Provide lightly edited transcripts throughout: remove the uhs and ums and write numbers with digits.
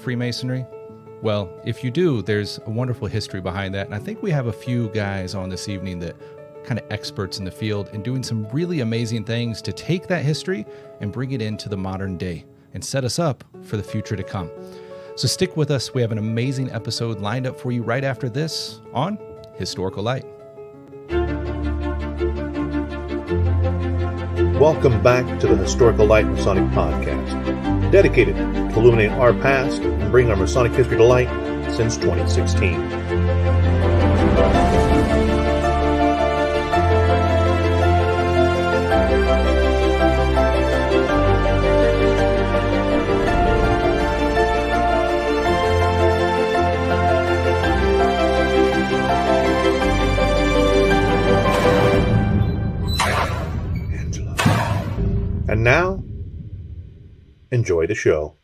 Freemasonry? Well, if you do, there's a wonderful history behind that. And I think we have a few guys on this evening that kind of experts in the field and doing some really amazing things to take that history and bring it into the modern day and set us up for the future to come. So stick with us. We have an amazing episode lined up for you right after this on Historical Light. Welcome back to the Historical Light Masonic Podcast, dedicated to illuminating our past and bringing our Masonic history to light since 2016. And now, enjoy the show.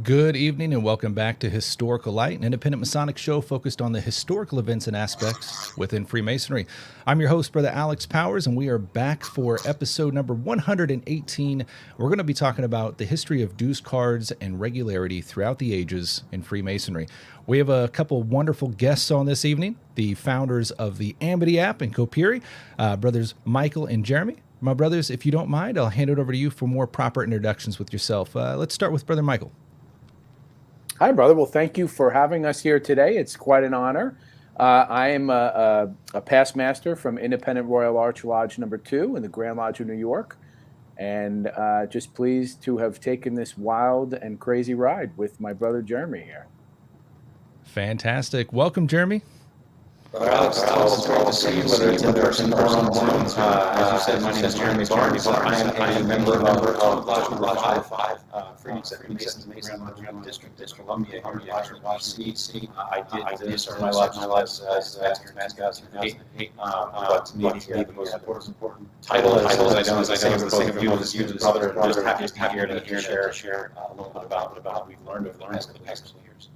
Good evening and welcome back to Historical Light, an independent Masonic show focused on the historical events and aspects within Freemasonry. I'm your host, Brother Alex Powers, and we are back for episode number 118. We're going to be talking about the history of dues cards and regularity throughout the ages in Freemasonry. We have a couple wonderful guests on this evening, the founders of the Amity app and Copiri, brothers Michael and Jeremy. My brothers, if you don't mind, I'll hand it over to you for more proper introductions with yourself. Let's start with Brother Michael. Hi, brother. Well, thank you for having us here today. It's quite an honor. I am a past master from Independent Royal Arch Lodge number 2 in the Grand Lodge of New York, and just pleased to have taken this wild and crazy ride with my brother Jeremy here. Fantastic. Welcome, Jeremy. Alex, it's great to see you, whether it's in person or on Zoom. As you said, my name is Jeremy Barnes. I am a member of Lodge 5, Freemasonry, Grand District, Columbia, Washington, I did this for my life as Master of 2008. But to me, the most important title, as I know, both of you as a brother, I'm just happy to be here to share a little bit about what we've learned over the past couple of years.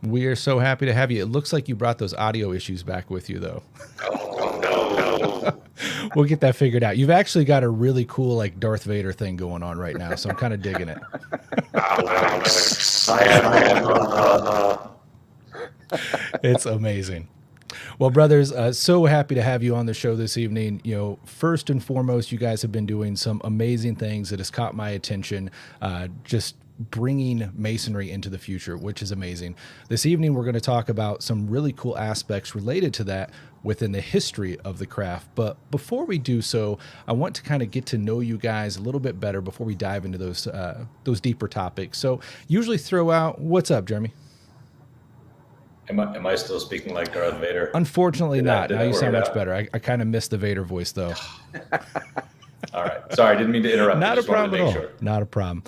We are so happy to have you. It looks like you brought those audio issues back with you, though. Oh, no. We'll get that figured out. You've actually got a really cool, like, Darth Vader thing going on right now, so I'm kind of digging it. It's amazing. Well, brothers, so happy to have you on the show this evening. You know, first and foremost, you guys have been doing some amazing things that has caught my attention, just bringing Masonry into the future, which is amazing. This evening, we're going to talk about some really cool aspects related to that within the history of the craft. But before we do so, I want to kind of get to know you guys a little bit better before we dive into those deeper topics. So usually throw out, what's up, Jeremy? Am I still speaking like Darth Vader? Unfortunately not. Now you sound much better. I kind of missed the Vader voice, though. All right. Sorry, I didn't mean to interrupt. Not a problem at all. Sure. Not a problem.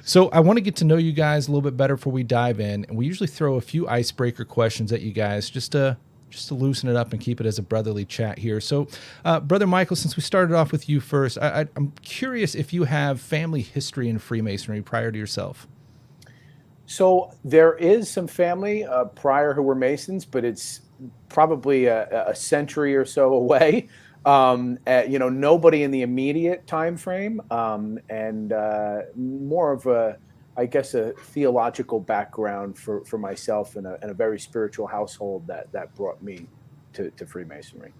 So I want to get to know you guys a little bit better before we dive in. And we usually throw a few icebreaker questions at you guys just to loosen it up and keep it as a brotherly chat here. So, Brother Michael, since we started off with you first, I'm curious if you have family history in Freemasonry prior to yourself. So there is some family prior who were Masons, but it's probably a century or so away. Nobody in the immediate time frame, and more of a theological background for myself and a very spiritual household that brought me to Freemasonry.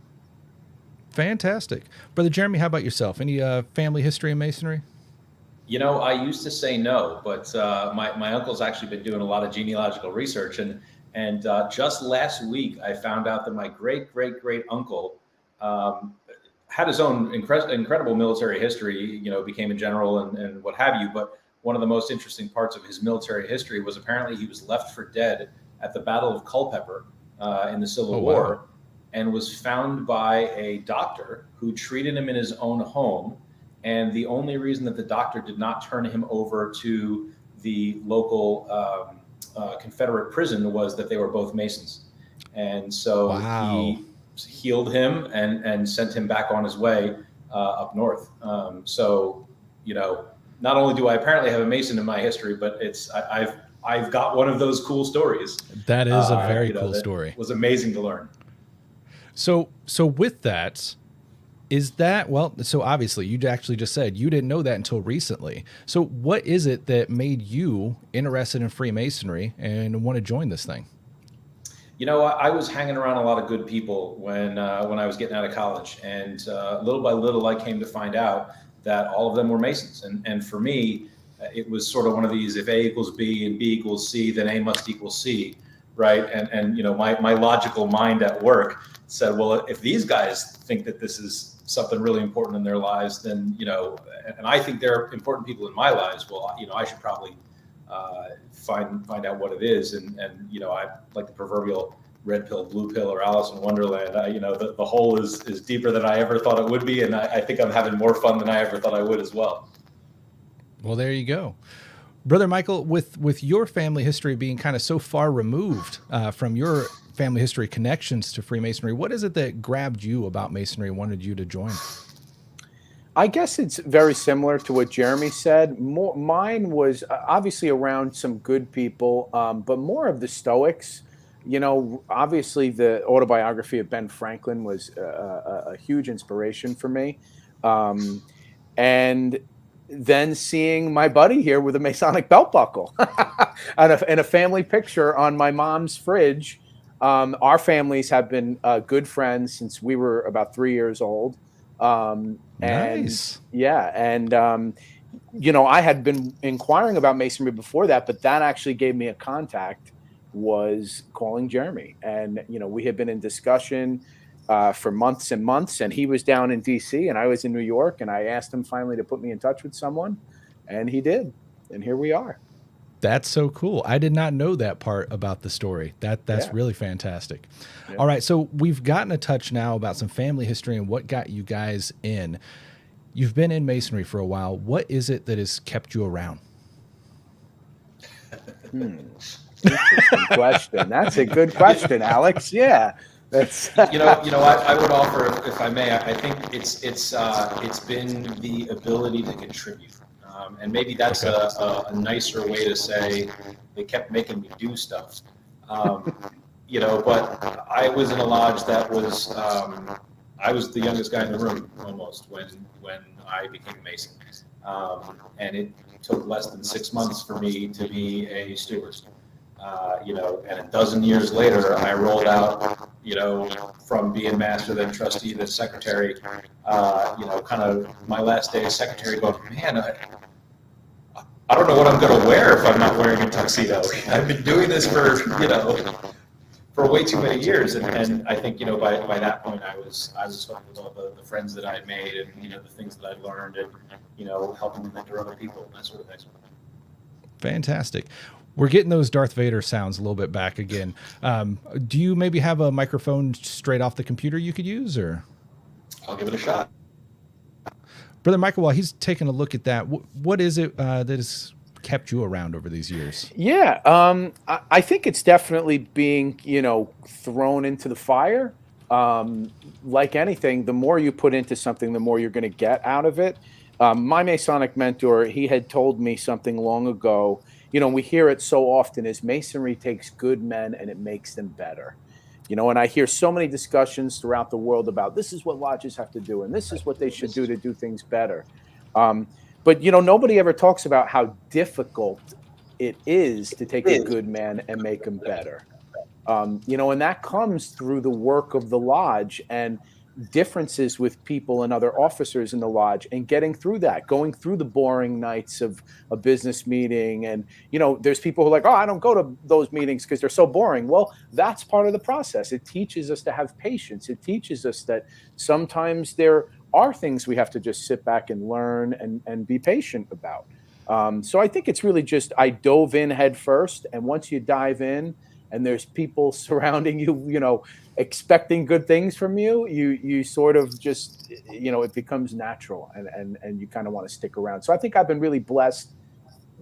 Fantastic. Brother Jeremy, how about yourself? Any family history in Masonry? You know, I used to say no, but my uncle's actually been doing a lot of genealogical research, and just last week I found out that my great uncle had his own incredible military history. You know, became a general and what have you. But one of the most interesting parts of his military history was apparently he was left for dead at the Battle of Culpeper in the Civil War, wow. And was found by a doctor who treated him in his own home. And the only reason that the doctor did not turn him over to the local Confederate prison was that they were both Masons. And so he healed him and sent him back on his way up north. So, you know, not only do I apparently have a Mason in my history, but I've got one of those cool stories. That is a very cool story. It was amazing to learn. So with that, Is that, well, so obviously you actually just said you didn't know that until recently. So what is it that made you interested in Freemasonry and want to join this thing? I was hanging around a lot of good people when I was getting out of college, and little by little, I came to find out that all of them were Masons. And for me, it was sort of one of these: if A equals B and B equals C, then A must equal C, right? And my logical mind at work said, well, if these guys think that this is something really important in their lives, then and I think they're important people in my lives. Well, I should probably find out what it is, and I like the proverbial red pill, blue pill, or Alice in Wonderland. The hole is deeper than I ever thought it would be, and I think I'm having more fun than I ever thought I would as well. Well, there you go. Brother Michael, with your family history being kind of so far removed from your family history connections to Freemasonry, what is it that grabbed you about Masonry and wanted you to join? I guess it's very similar to what Jeremy said. Mine was obviously around some good people, but more of the Stoics. Obviously the autobiography of Ben Franklin was a huge inspiration for me. And then seeing my buddy here with a Masonic belt buckle and a family picture on my mom's fridge. Our families have been good friends since we were about 3 years old. Nice. I had been inquiring about Masonry before that, but that actually gave me a contact, was calling Jeremy. And, we had been in discussion for months and months, and he was down in DC and I was in New York, and I asked him finally to put me in touch with someone, and he did. And here we are. That's so cool. I did not know that part about the story. That's really fantastic. Yeah. All right. So we've gotten a touch now about some family history and what got you guys in. You've been in Masonry for a while. What is it that has kept you around? Interesting question. That's a good question, Alex. Yeah. That's I would offer, if I may, I think it's been the ability to contribute. And maybe that's a nicer way to say they kept making me do stuff. But I was in a lodge that was, I was the youngest guy in the room almost when I became a Mason. And it took less than 6 months for me to be a steward. And a dozen years later, I rolled out, from being master, then trustee, then secretary, kind of my last day as secretary going, man, I don't know what I'm going to wear if I'm not wearing a tuxedo. I've been doing this for way too many years. And I think, by that point, I was hooked with all the friends that I made and, the things that I learned and, helping to mentor other people and that sort of thing. Fantastic. We're getting those Darth Vader sounds a little bit back again. Do you maybe have a microphone straight off the computer you could use, or? I'll give it a shot. Brother Michael, while he's taking a look at that, what is it that has kept you around over these years? Yeah, I think it's definitely being, thrown into the fire. Like anything, the more you put into something, the more you're going to get out of it. My Masonic mentor, he had told me something long ago. We hear it so often, is Masonry takes good men and it makes them better. And I hear so many discussions throughout the world about this is what lodges have to do and this is what they should do to do things better. But nobody ever talks about how difficult it is to take a good man and make him better. And that comes through the work of the lodge and differences with people and other officers in the lodge, and getting through that, going through the boring nights of a business meeting. And, there's people who are like, oh, I don't go to those meetings because they're so boring. Well, that's part of the process. It teaches us to have patience. It teaches us that sometimes there are things we have to just sit back and learn and be patient about. So I think it's really just, I dove in head first. And once you dive in and there's people surrounding you, expecting good things from you, you sort of just, it becomes natural and you kind of want to stick around. So I think I've been really blessed,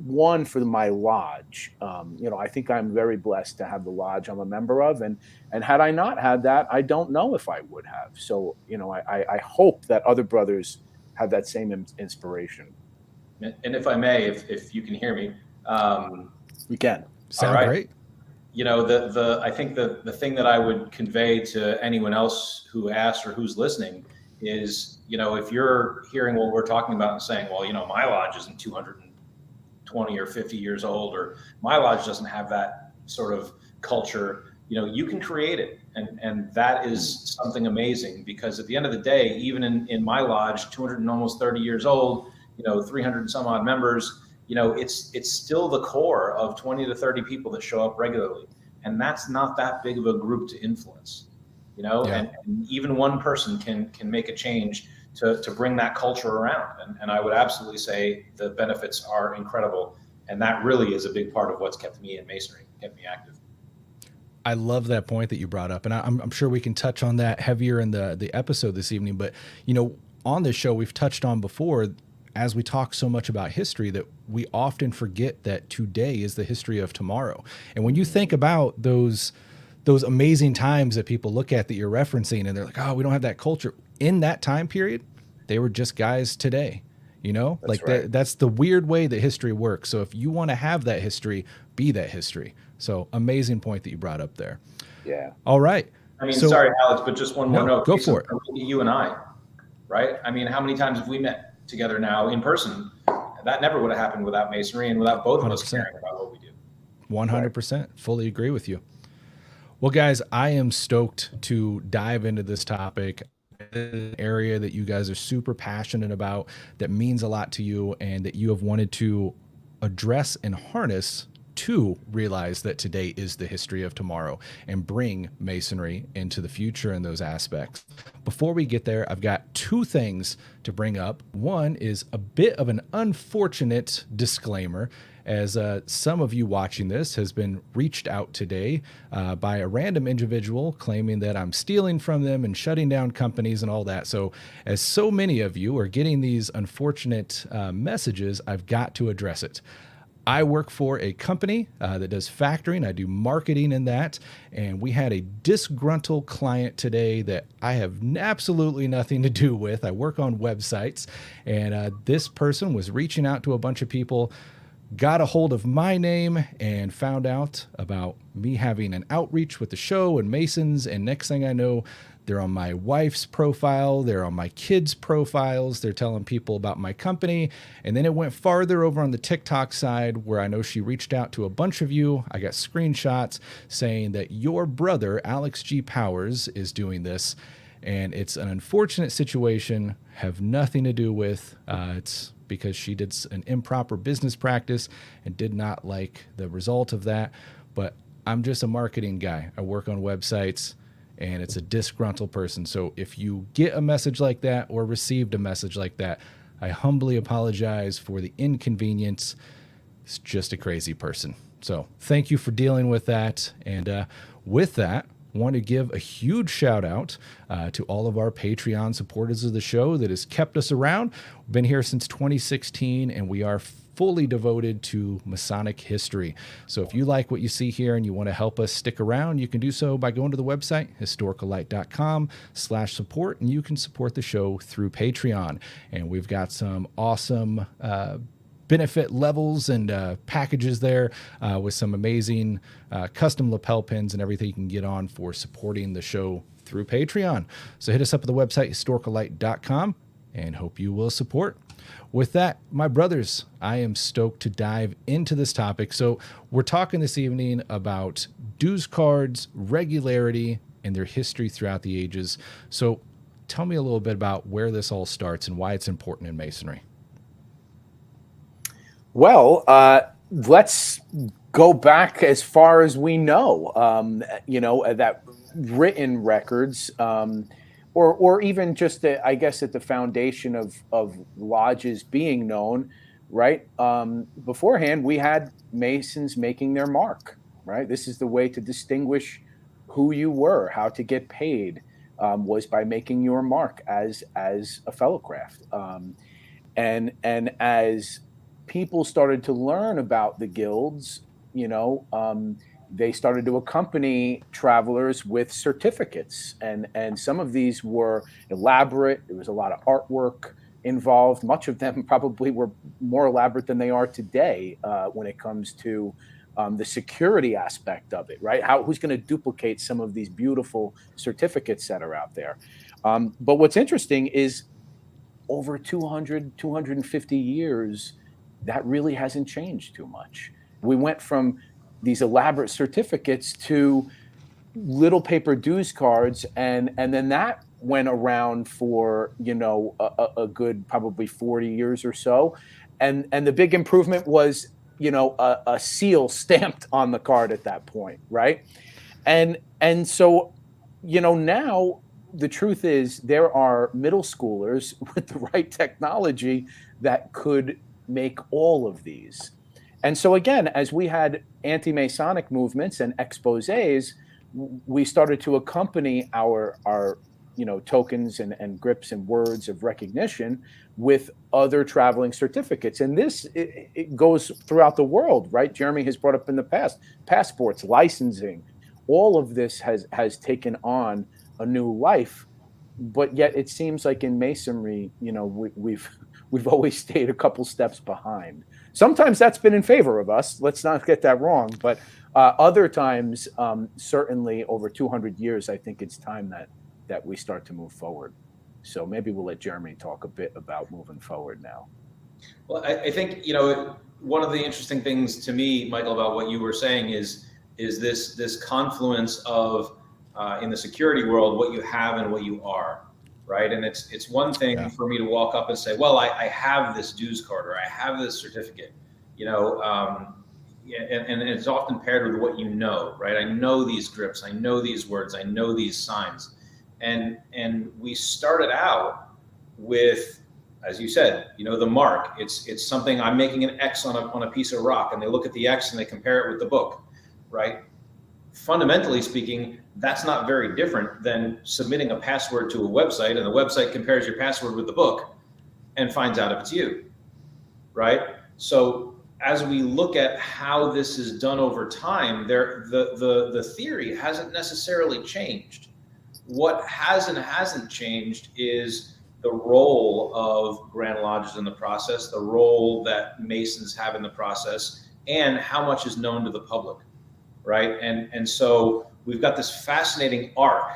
one, for my lodge. I think I'm very blessed to have the lodge I'm a member of. And had I not had that, I don't know if I would have. So, I hope that other brothers have that same inspiration. And if I may, if you can hear me. You can. Sound great. I think the thing that I would convey to anyone else who asks or who's listening is, if you're hearing what we're talking about and saying, well, my lodge isn't 220 or 50 years old, or my lodge doesn't have that sort of culture, you can create it. And that is something amazing, because at the end of the day, even in my lodge, 200 and almost 30 years old, 300 and some odd members, it's still the core of 20 to 30 people that show up regularly. And that's not that big of a group to influence, and even one person can make a change to bring that culture around. And I would absolutely say the benefits are incredible. And that really is a big part of what's kept me in Masonry, kept me active. I love that point that you brought up, and I'm sure we can touch on that heavier in the episode this evening. But, on this show, we've touched on before, as we talk so much about history, that we often forget that today is the history of tomorrow. And when you think about those amazing times that people look at that you're referencing, and they're like, oh, we don't have that culture. In that time period, they were just guys today, That's right. that's the weird way that history works. So if you want to have that history, be that history. So amazing point that you brought up there. Yeah. All right. I mean, sorry, Alex, but just one more note. Go for it. You and I, right? I mean, how many times have we met together now in person? That never would have happened without Masonry and without both of us caring about what we do. 100%. Fully agree with you. Well, guys, I am stoked to dive into this topic, an area that you guys are super passionate about, that means a lot to you, and that you have wanted to address and harness to realize that today is the history of tomorrow and bring Masonry into the future in those aspects. Before we get there, I've got two things to bring up. One is a bit of an unfortunate disclaimer, as some of you watching this has been reached out today by a random individual claiming that I'm stealing from them and shutting down companies and all that. So as so many of you are getting these unfortunate messages, I've got to address it. I work for a company that does factoring. I do marketing in that. And we had a disgruntled client today that I have absolutely nothing to do with. I work on websites. And this person was reaching out to a bunch of people, got a hold of my name, and found out about me having an outreach with the show and Masons. And next thing I know, they're on my wife's profile. They're on my kids' profiles. They're telling people about my company. And then it went farther over on the TikTok side, where I know she reached out to a bunch of you. I got screenshots saying that your brother, Alex G. Powers, is doing this. And it's an unfortunate situation, have nothing to do with, it's because she did an improper business practice and did not like the result of that. But I'm just a marketing guy. I work on websites. And it's a disgruntled person. So if you get a message like that or received a message like that, I humbly apologize for the inconvenience. It's just a crazy person. So thank you for dealing with that. And with that, I want to give a huge shout out to all of our Patreon supporters of the show that has kept us around. We've been here since 2016, and we are fully devoted to Masonic history. So if you like what you see here and you want to help us stick around, you can do so by going to the website, historicallight.com/support, and you can support the show through Patreon. And we've got some awesome benefit levels and packages there with some amazing custom lapel pins and everything you can get on for supporting the show through Patreon. So hit us up at the website, historicallight.com, and hope you will support. With that, my brothers, I am stoked to dive into this topic. So we're talking this evening about dues cards, regularity, and their history throughout the ages. So tell me a little bit about where this all starts and why it's important in Masonry. Well, let's go back as far as we know, that written records, or even just, I guess, at the foundation of lodges being known, right? Beforehand, we had Masons making their mark, right? This is the way to distinguish who you were, how to get paid, was by making your mark as a fellow craft. And as people started to learn about the guilds, they started to accompany travelers with certificates, and some of these were elaborate. There was a lot of artwork involved. Much of them probably were more elaborate than they are today when it comes to the security aspect of it, right? Who's going to duplicate some of these beautiful certificates that are out there? But what's interesting is over 250 years, that really hasn't changed too much. We went from these elaborate certificates to little paper dues cards, and then that went around for a good probably 40 years or so, and the big improvement was a seal stamped on the card at that point, right? And so now the truth is there are middle schoolers with the right technology that could make all of these. And so again, as we had anti-Masonic movements and exposés, we started to accompany our tokens and grips and words of recognition with other traveling certificates. And this it goes throughout the world, right? Jeremy has brought up in the past, passports, licensing, all of this has taken on a new life. But yet it seems like in Masonry, we've always stayed a couple steps behind. Sometimes that's been in favor of us. Let's not get that wrong. But other times, certainly over 200 years, I think it's time that we start to move forward. So maybe we'll let Jeremy talk a bit about moving forward now. Well, I think, one of the interesting things to me, Michael, about what you were saying is this confluence of, in the security world, what you have and what you are, right? And it's one thing for me to walk up and say, well, I have this dues card or I have this certificate, and it's often paired with what right? I know these grips, I know these words, I know these signs. And we started out with, as you said, the mark. It's something I'm making an X on a piece of rock, and they look at the X and they compare it with the book, right? Fundamentally speaking, that's not very different than submitting a password to a website, and the website compares your password with the book and finds out if it's you, right? So as we look at how this is done over time, the theory hasn't necessarily changed. What has and hasn't changed is the role of Grand Lodges in the process, the role that Masons have in the process, and how much is known to the public, right? And so we've got this fascinating arc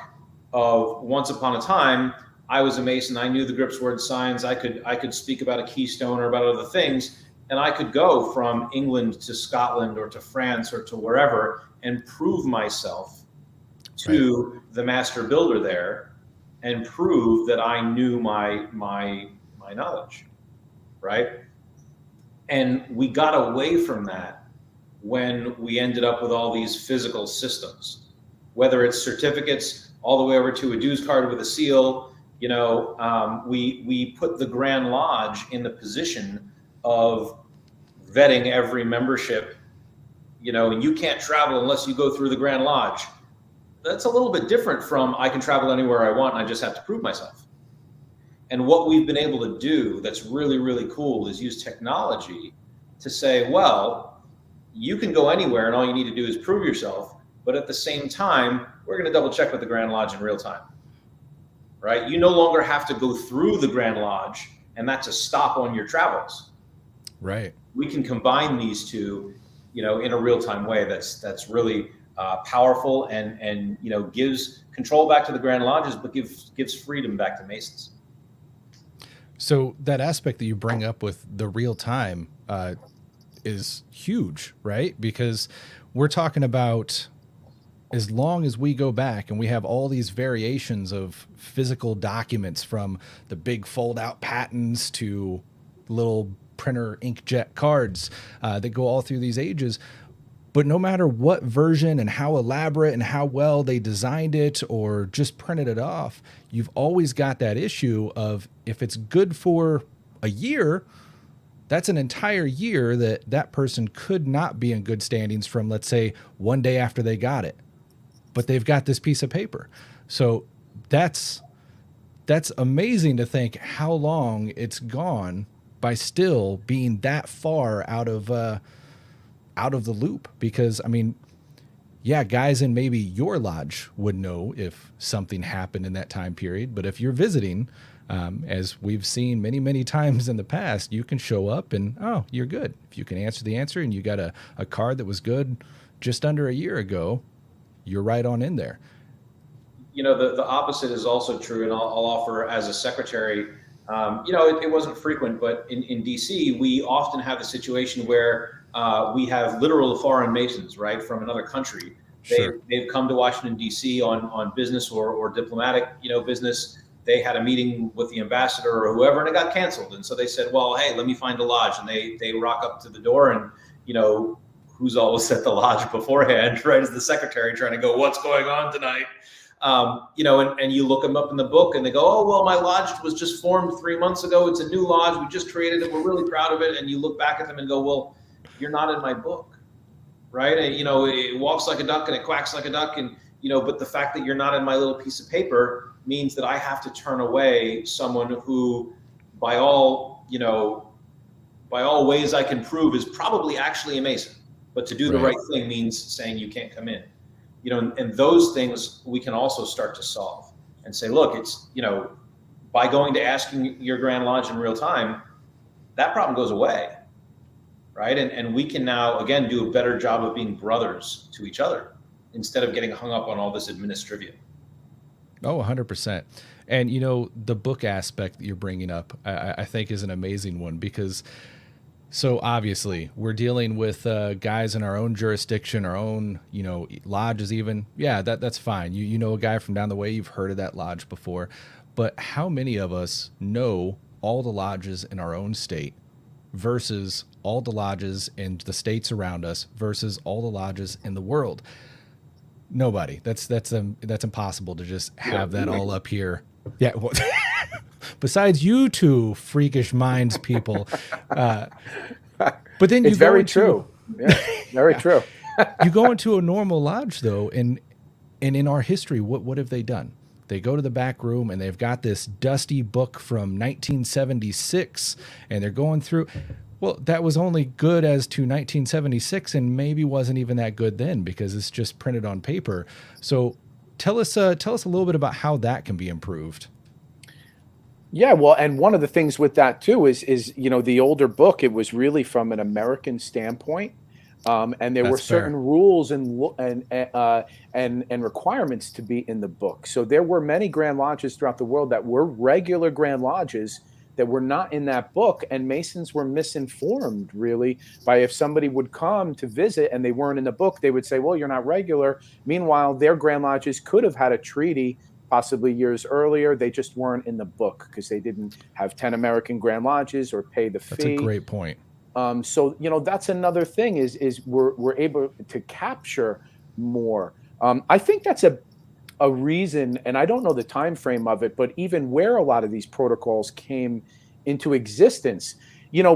of once upon a time, I was a Mason, I knew the grips, words, signs, I could speak about a keystone or about other things, and I could go from England to Scotland or to France or to wherever and prove myself to the master builder there and prove that I knew my knowledge, right? And we got away from that when we ended up with all these physical systems, whether it's certificates all the way over to a dues card with a seal. We put the Grand Lodge in the position of vetting every membership, and you can't travel unless you go through the Grand Lodge. That's a little bit different from I can travel anywhere I want and I just have to prove myself. And what we've been able to do that's really, really cool is use technology to say, well, you can go anywhere and all you need to do is prove yourself. But at the same time, we're going to double check with the Grand Lodge in real time, right? You no longer have to go through the Grand Lodge and that's a stop on your travels. Right. We can combine these two, in a real time way. That's really powerful and gives control back to the Grand Lodges, but gives freedom back to Masons. So that aspect that you bring up with the real time is huge, right? Because we're talking about as long as we go back and we have all these variations of physical documents, from the big fold out patents to little printer inkjet cards that go all through these ages. But no matter what version and how elaborate and how well they designed it or just printed it off, you've always got that issue of if it's good for a year, that's an entire year that person could not be in good standings from, let's say, one day after they got it. But they've got this piece of paper. So that's amazing to think how long it's gone by still being that far out of the loop. Because guys in maybe your lodge would know if something happened in that time period, but if you're visiting, as we've seen many, many times in the past, you can show up and, oh, you're good. If you can answer the answer and you got a card that was good just under a year ago, you're right on in there. the opposite is also true, and I'll offer as a secretary. It wasn't frequent, but in DC, we often have a situation where we have literal foreign Masons, right, from another country. Sure. They've come to Washington, D.C. on business or diplomatic, business. They had a meeting with the ambassador or whoever, and it got canceled. And so they said, well, hey, let me find a lodge. And they rock up to the door, and, who's always at the lodge beforehand, right, as the secretary trying to go, what's going on tonight? And you look them up in the book, and they go, oh, well, my lodge was just formed 3 months ago. It's a new lodge. We just created it. We're really proud of it. And you look back at them and go, well, you're not in my book. Right. And, it walks like a duck and it quacks like a duck. And, but the fact that you're not in my little piece of paper means that I have to turn away someone who by all ways I can prove is probably actually a Mason. But to do the right thing means saying you can't come in, and those things we can also start to solve and say, look, it's, by going to asking your Grand Lodge in real time, that problem goes away. Right. And we can now, again, do a better job of being brothers to each other instead of getting hung up on all this administrivia. Oh, 100%. And, the book aspect that you're bringing up, I think is an amazing one, because so obviously we're dealing with guys in our own jurisdiction, our own, lodges even. Yeah, that's fine. You know a guy from down the way, you've heard of that lodge before. But how many of us know all the lodges in our own state versus all the lodges in the states around us versus all the lodges in the world? Nobody. That's impossible to just have that all up here. Yeah. Well, besides you two freakish minds people. But then it's very true. Yeah, very true. You go into a normal lodge though, and in our history, what have they done? They go to the back room and they've got this dusty book from 1976, and they're going through. Well, that was only good as to 1976, and maybe wasn't even that good then because it's just printed on paper. So tell us a little bit about how that can be improved. Yeah, well, and one of the things with that too is the older book, it was really from an American standpoint. And there were certain rules and requirements to be in the book. So there were many Grand Lodges throughout the world that were regular Grand Lodges that were not in that book, and Masons were misinformed really by, if somebody would come to visit and they weren't in the book, they would say, well, you're not regular. Meanwhile, their Grand Lodges could have had a treaty possibly years earlier. They just weren't in the book because they didn't have 10 American Grand Lodges or pay the fee. That's a great point. So, that's another thing is we're able to capture more. I think that's a reason, and I don't know the time frame of it, but even where a lot of these protocols came into existence,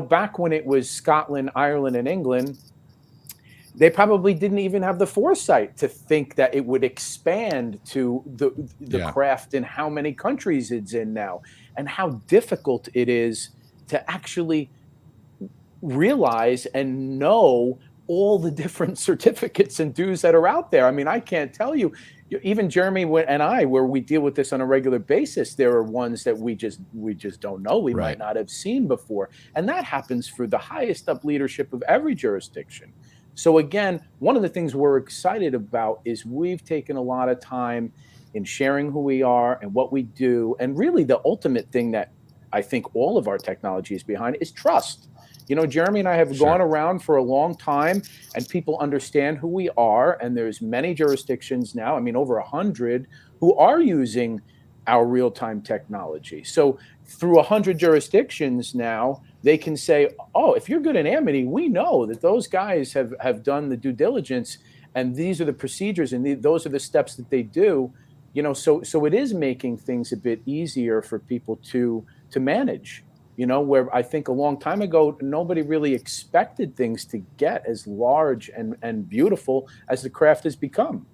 back when it was Scotland, Ireland, and England, they probably didn't even have the foresight to think that it would expand to the craft in how many countries it's in now, and how difficult it is to actually realize and know all the different certificates and dues that are out there. I mean, I can't tell you, even Jeremy and I, where we deal with this on a regular basis, there are ones that we just don't know. We might not have seen before. And that happens for the highest up leadership of every jurisdiction. So again, one of the things we're excited about is we've taken a lot of time in sharing who we are and what we do. And really the ultimate thing that I think all of our technology is behind is trust. Jeremy and I have gone around for a long time, and people understand who we are. And there's many jurisdictions now, over 100, who are using our real-time technology. So through 100 jurisdictions now, they can say, oh, if you're good in Amity, we know that those guys have done the due diligence, and these are the procedures, and those are the steps that they do. So it is making things a bit easier for people to manage. Where I think a long time ago, nobody really expected things to get as large and beautiful as the craft has become.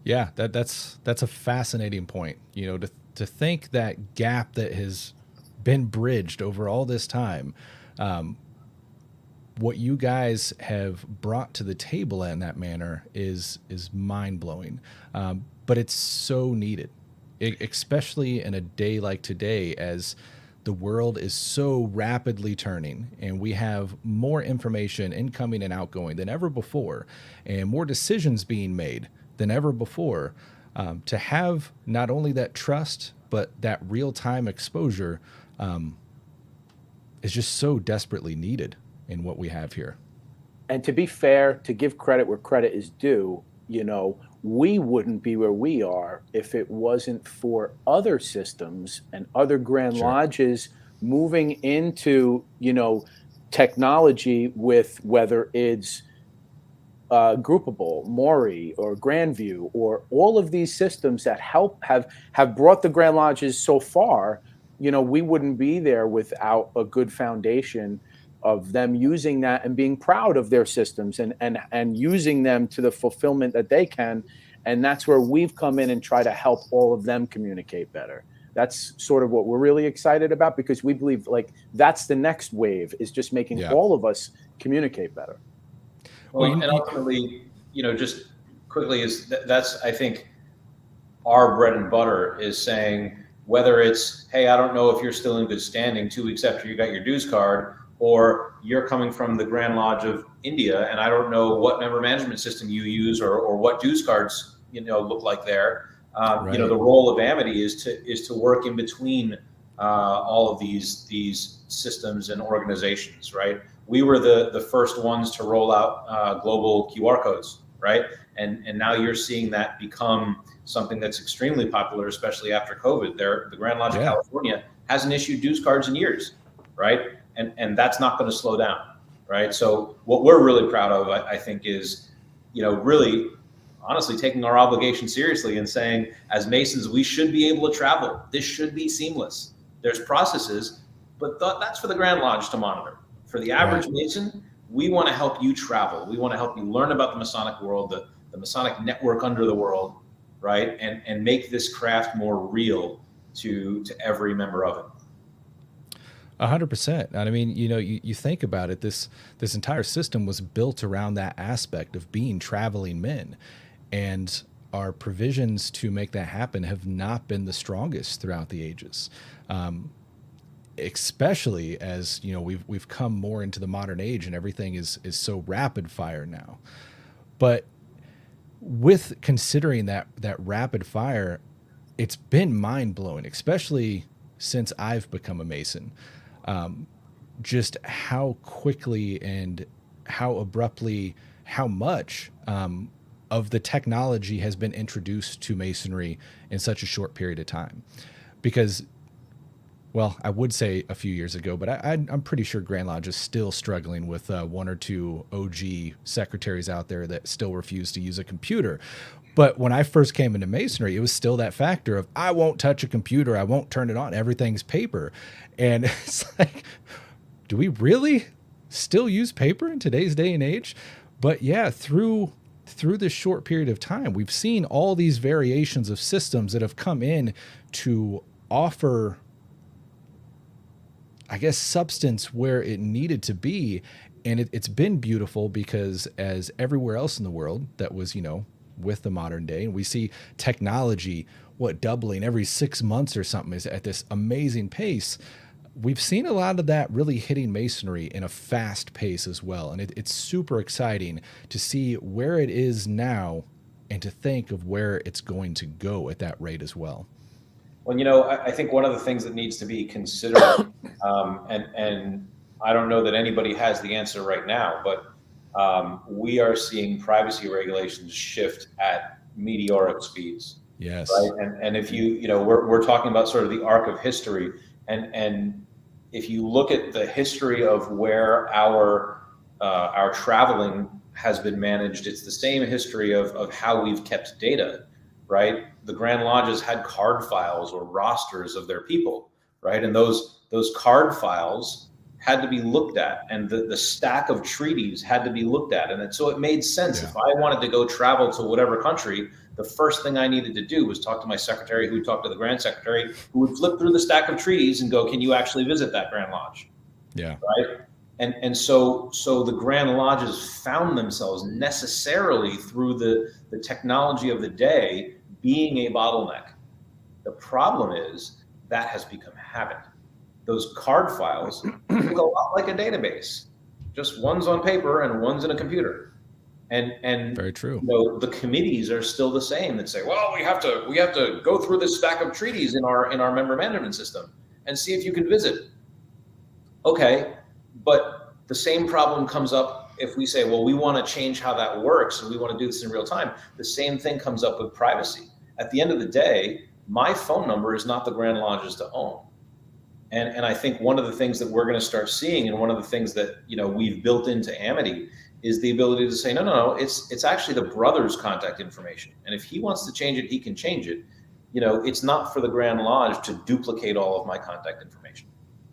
Yeah, that's a fascinating point. To think that gap that has been bridged over all this time, what you guys have brought to the table in that manner is mind blowing. But it's so needed, especially in a day like today, as the world is so rapidly turning, and we have more information incoming and outgoing than ever before, and more decisions being made than ever before. to have not only that trust, but that real-time exposure is just so desperately needed in what we have here. And to be fair, to give credit where credit is due, we wouldn't be where we are if it wasn't for other systems and other Grand Lodges moving into, technology with whether it's Groupable, Maury, or Grandview, or all of these systems that have brought the Grand Lodges so far. We wouldn't be there without a good foundation of them using that and being proud of their systems and using them to the fulfillment that they can. And that's where we've come in and try to help all of them communicate better. That's sort of what we're really excited about, because we believe like that's the next wave, is just making all of us communicate better. Well, and ultimately, just quickly, that's I think our bread and butter is saying, whether it's, hey, I don't know if you're still in good standing 2 weeks after you got your dues card, or you're coming from the Grand Lodge of India and I don't know what member management system you use or what dues cards look like there. The role of Amity is to work in between all of these systems and organizations, right? We were the first ones to roll out global QR codes, right? And now you're seeing that become something that's extremely popular, especially after COVID. The Grand Lodge of California hasn't issued dues cards in years, right? And that's not going to slow down, right? So what we're really proud of, I think, is, really honestly taking our obligation seriously and saying, as Masons, we should be able to travel. This should be seamless. There's processes, but that's for the Grand Lodge to monitor. For the average Mason, we want to help you travel. We want to help you learn about the Masonic world, the Masonic network under the world, right? And make this craft more real to every member of it. 100%. And I mean, you think about it, this entire system was built around that aspect of being traveling men, and our provisions to make that happen have not been the strongest throughout the ages. Especially as, we've come more into the modern age and everything is so rapid fire now. But with considering that rapid fire, it's been mind blowing, especially since I've become a Mason. Just how quickly and how abruptly, how much of the technology has been introduced to Masonry in such a short period of time. Because, well, I would say a few years ago, but I'm pretty sure Grand Lodge is still struggling with one or two OG secretaries out there that still refuse to use a computer. But when I first came into Masonry, it was still that factor of, I won't touch a computer, I won't turn it on, everything's paper. And it's like, do we really still use paper in today's day and age? But yeah, through this short period of time, we've seen all these variations of systems that have come in to offer, I guess, substance where it needed to be. And it's been beautiful, because as everywhere else in the world that was, with the modern day, and we see technology, doubling every 6 months or something, is at this amazing pace. We've seen a lot of that really hitting Masonry in a fast pace as well. And it's super exciting to see where it is now and to think of where it's going to go at that rate as well. Well, I think one of the things that needs to be considered, and I don't know that anybody has the answer right now, but we are seeing privacy regulations shift at meteoric speeds. Yes. Right. And if we're talking about sort of the arc of history, and if you look at the history of where our traveling has been managed, it's the same history of how we've kept data, right? The Grand Lodges had card files or rosters of their people, right? And those card files had to be looked at, and the stack of treaties had to be looked at. And so it made sense. If I wanted to go travel to whatever country, the first thing I needed to do was talk to my secretary, who would talk to the Grand Secretary, who would flip through the stack of treaties and go, can you actually visit that Grand Lodge? Yeah. Right. And so the Grand Lodges found themselves necessarily through the technology of the day being a bottleneck. The problem is that has become habit. Those card files look a lot like a database. Just one's on paper and one's in a computer, And very true. The committees are still the same that say, well, we have to go through this stack of treaties in our member management system and see if you can visit. Okay, but the same problem comes up if we say, well, we want to change how that works and we want to do this in real time. The same thing comes up with privacy. At the end of the day, my phone number is not the Grand Lodge's to own. And I think one of the things that we're going to start seeing, and one of the things that we've built into Amity, is the ability to say, no, it's actually the brother's contact information. And if he wants to change it, he can change it. It's not for the Grand Lodge to duplicate all of my contact information.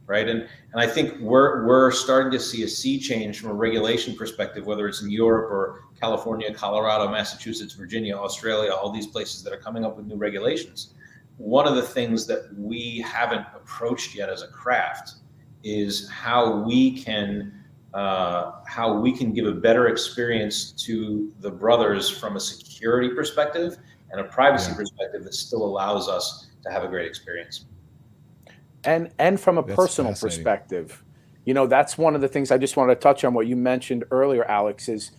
Right. And I think we're starting to see a sea change from a regulation perspective, whether it's in Europe or California, Colorado, Massachusetts, Virginia, Australia, all these places that are coming up with new regulations. One of the things that we haven't approached yet as a craft is how we can give a better experience to the brothers from a security perspective and a privacy perspective that still allows us to have a great experience. And from a personal perspective, that's one of the things I just wanted to touch on what you mentioned earlier, Alex, is,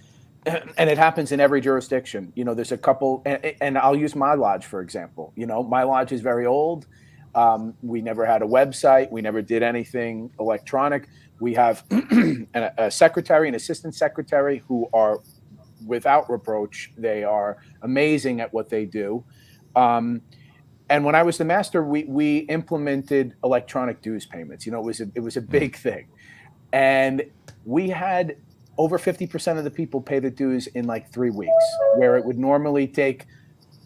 and it happens in every jurisdiction. There's a couple, and I'll use my lodge, for example. My lodge is very old. We never had a website. We never did anything electronic. We have a secretary and assistant secretary who are without reproach. They are amazing at what they do. And when I was the master, we implemented electronic dues payments. It was a big thing. And we had over 50% of the people pay the dues in like 3 weeks, where it would normally take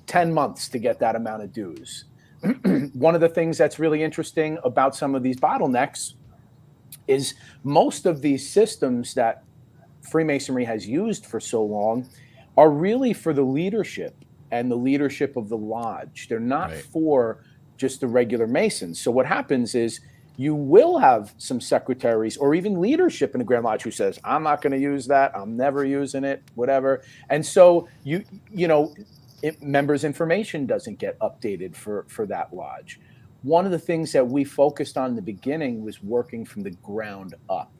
10 months to get that amount of dues. One of the things that's really interesting about some of these bottlenecks is most of these systems that Freemasonry has used for so long are really for the leadership and the leadership of the lodge. They're not for just the regular Masons. So what happens is you will have some secretaries or even leadership in the Grand Lodge who says, I'm not going to use that. I'm never using it, whatever. And so members' information doesn't get updated for that lodge. One of the things that we focused on in the beginning was working from the ground up.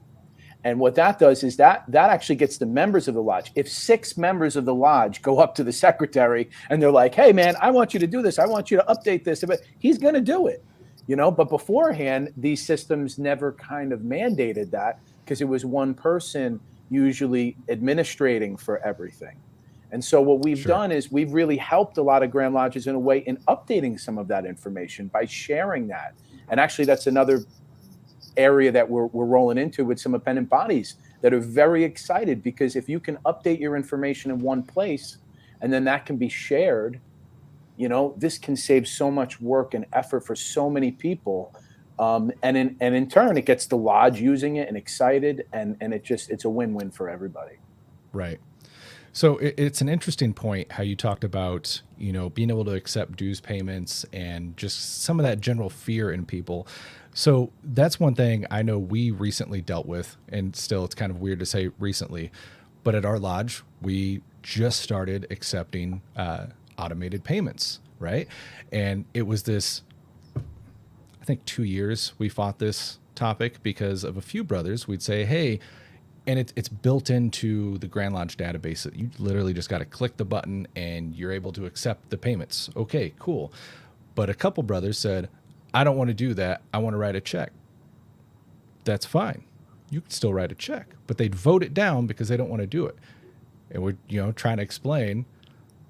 And what that does is that actually gets the members of the lodge. If 6 members of the lodge go up to the secretary and they're like, hey, man, I want you to do this. I want you to update this. He's going to do it, But beforehand, these systems never kind of mandated that because it was one person usually administrating for everything. And so what we've done is we've really helped a lot of Grand Lodges in a way in updating some of that information by sharing that. And actually, that's another area that we're rolling into with some appendant bodies that are very excited, because if you can update your information in one place and then that can be shared, this can save so much work and effort for so many people. And in turn, it gets the lodge using it and excited, and it's a win-win for everybody. Right. So it's an interesting point how you talked about, being able to accept dues payments and just some of that general fear in people. So that's one thing I know we recently dealt with, and still it's kind of weird to say recently, but at our lodge, we just started accepting automated payments, right? And it was this, I think 2 years we fought this topic because of a few brothers. We'd say, hey, and it's built into the Grand Lodge database that you literally just got to click the button and you're able to accept the payments. Okay, cool. But a couple brothers said, I don't want to do that. I want to write a check. That's fine. You can still write a check, but they'd vote it down because they don't want to do it. And we're, trying to explain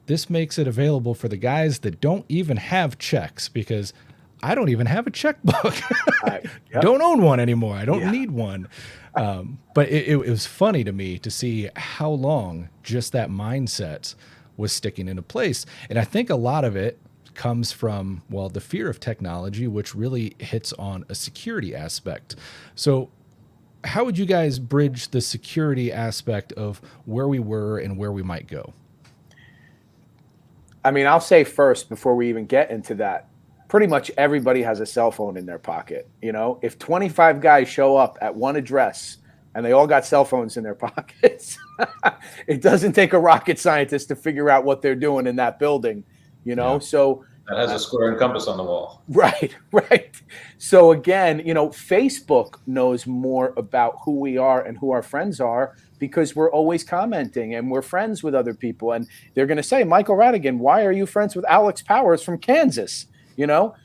this makes it available for the guys that don't even have checks, because I don't even have a checkbook. Don't own one anymore. I don't need one. But it was funny to me to see how long just that mindset was sticking into place. And I think a lot of it comes from, the fear of technology, which really hits on a security aspect. So how would you guys bridge the security aspect of where we were and where we might go? I mean, I'll say first, before we even get into that, pretty much everybody has a cell phone in their pocket. If 25 guys show up at one address and they all got cell phones in their pockets, it doesn't take a rocket scientist to figure out what they're doing in that building, So that has a square and compass on the wall. Right. So again, Facebook knows more about who we are and who our friends are because we're always commenting and we're friends with other people. And they're going to say, Michael Radigan, why are you friends with Alex Powers from Kansas? You know,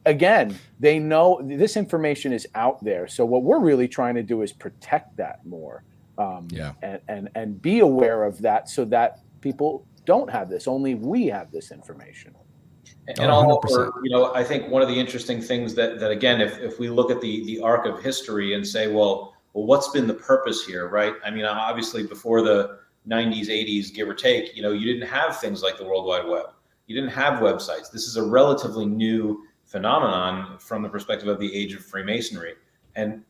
again, they know this information is out there. So what we're really trying to do is protect that more, and be aware of that so that people don't have this. Only we have this information. And all over, you know, I think one of the interesting things that again, if we look at the arc of history and say, well, what's been the purpose here, right? I mean, obviously before the 90s, 80s, give or take, you know, you didn't have things like the World Wide Web. You didn't have websites. This is a relatively new phenomenon from the perspective of the age of Freemasonry. And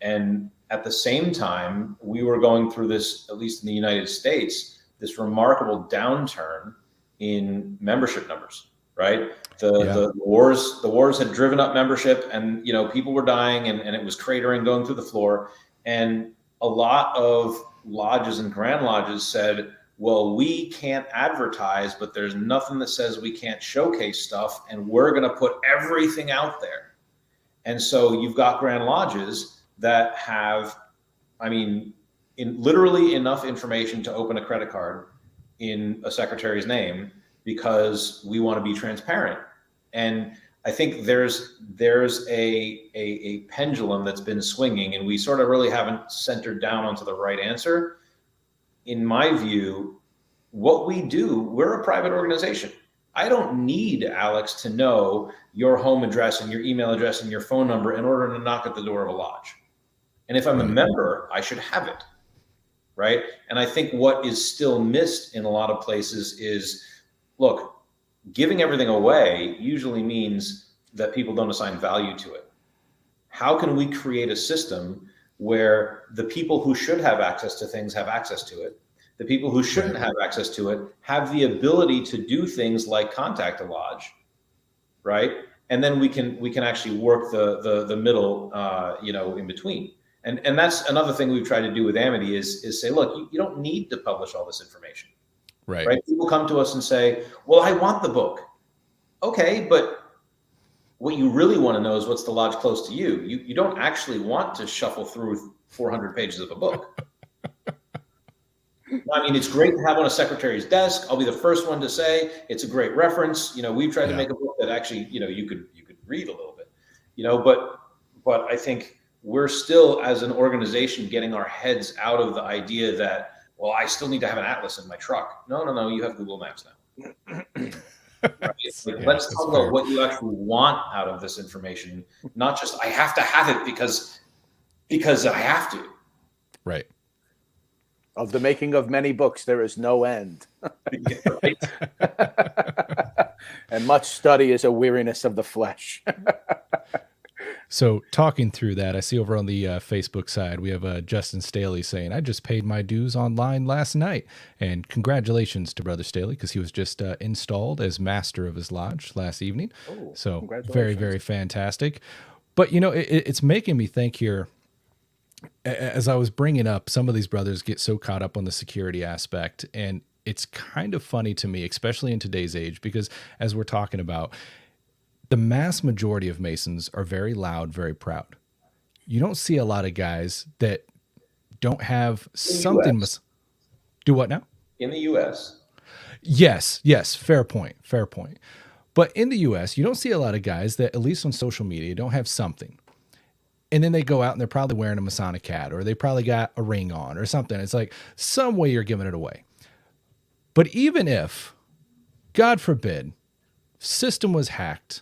at the same time, we were going through this, at least in the United States, this remarkable downturn in membership numbers, right? The wars had driven up membership, and, you know, people were dying, and it was cratering, going through the floor. And a lot of lodges and grand lodges said, well, we can't advertise, but there's nothing that says we can't showcase stuff, and we're going to put everything out there. And so you've got grand lodges that have, I mean, literally enough information to open a credit card in a secretary's name, because we want to be transparent. And I think there's a pendulum that's been swinging, and we sort of really haven't centered down onto the right answer. In my view, what we do, we're a private organization. I don't need Alex to know your home address and your email address and your phone number in order to knock at the door of a lodge. And if I'm a member, I should have it, right? And I think what is still missed in a lot of places is, look, giving everything away usually means that people don't assign value to it. How can we create a system where the people who should have access to things have access to it? The people who shouldn't have access to it have the ability to do things like contact a lodge, right? And then we can actually work the middle, you know, in between. And that's another thing we've tried to do with Amity is say, look, you don't need to publish all this information. Right. People come to us and say, well, I want the book. Okay, but what you really want to know is what's the lodge close to you. You don't actually want to shuffle through 400 pages of a book. I mean, it's great to have on a secretary's desk. I'll be the first one to say it's a great reference. You know, we've tried to make a book that actually, you know, you could read a little bit, you know, but I think we're still, as an organization, getting our heads out of the idea that, well, I still need to have an atlas in my truck. No, you have Google Maps now. Right? Let's talk about what you actually want out of this information, not just I have to have it because I have to. Right. Of the making of many books, there is no end. And much study is a weariness of the flesh. So talking through that, I see over on the Facebook side, we have Justin Staley saying, I just paid my dues online last night. And congratulations to Brother Staley, because he was just installed as master of his lodge last evening. Oh, so very, very fantastic. But, you know, it's making me think here, as I was bringing up, some of these brothers get so caught up on the security aspect. And it's kind of funny to me, especially in today's age, because as we're talking about, the mass majority of Masons are very loud, very proud. You don't see a lot of guys that don't have something. Do what now? In the U.S. Yes. Fair point. But in the U.S., you don't see a lot of guys that, at least on social media, don't have something. And then they go out and they're probably wearing a Masonic hat, or they probably got a ring on or something. It's like some way you're giving it away. But even if, God forbid, system was hacked,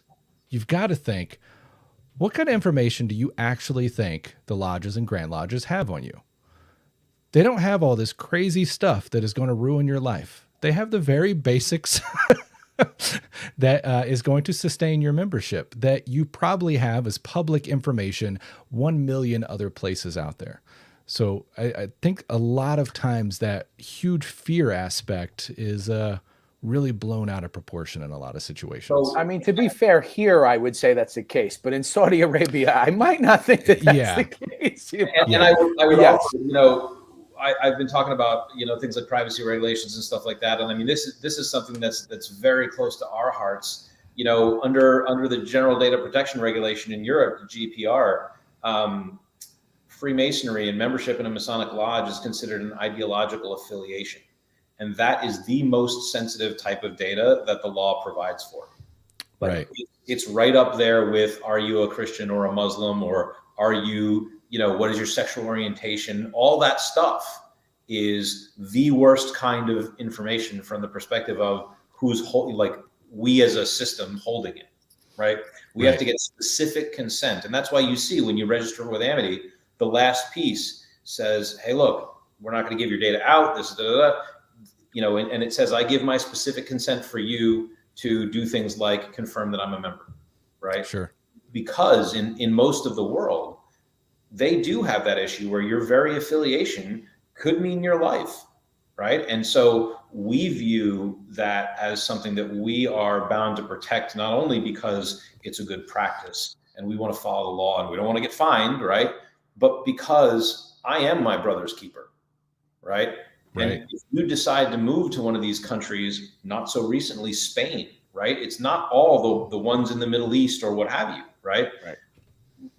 you've got to think, what kind of information do you actually think the lodges and grand lodges have on you? They don't have all this crazy stuff that is going to ruin your life. They have the very basics that is going to sustain your membership, that you probably have as public information 1 million other places out there. So I think a lot of times that huge fear aspect is really blown out of proportion in a lot of situations. So, I mean, to be fair, here I would say that's the case, but in Saudi Arabia, I might not think that that's the case. You know? And I would also, you know, I've been talking about, you know, things like privacy regulations and stuff like that, and I mean, this is something that's very close to our hearts. You know, under the General Data Protection Regulation in Europe, the GDPR, Freemasonry and membership in a Masonic lodge is considered an ideological affiliation. And that is the most sensitive type of data that the law provides for. Like, Right. it's right up there with, are you a Christian or a Muslim, or are you, what is your sexual orientation? All that stuff is the worst kind of information from the perspective of who's holding, like, we as a system holding it, right? We have to get specific consent. And that's why you see when you register with Amity, the last piece says, hey, look, we're not going to give your data out. This is and it says, I give my specific consent for you to do things like confirm that I'm a member, right? Sure. Because in most of the world, they do have that issue where your very affiliation could mean your life, right? And so we view that as something that we are bound to protect, not only because it's a good practice and we want to follow the law and we don't want to get fined, right? But because I am my brother's keeper, right? Right. And if you decide to move to one of these countries, not so recently, Spain, right? It's not all the ones in the Middle East or what have you, right? Right.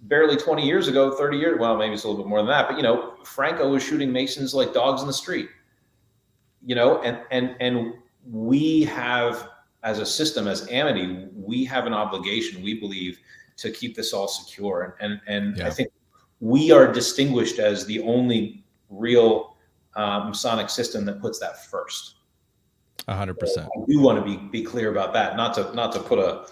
Barely 20 years ago, 30 years, well, maybe it's a little bit more than that, but Franco was shooting Masons like dogs in the street, and we have, as a system, as Amity, we have an obligation, we believe, to keep this all secure. And I think we are distinguished as the only real Masonic system that puts that first. 100%. I do want to be clear about that, not to put a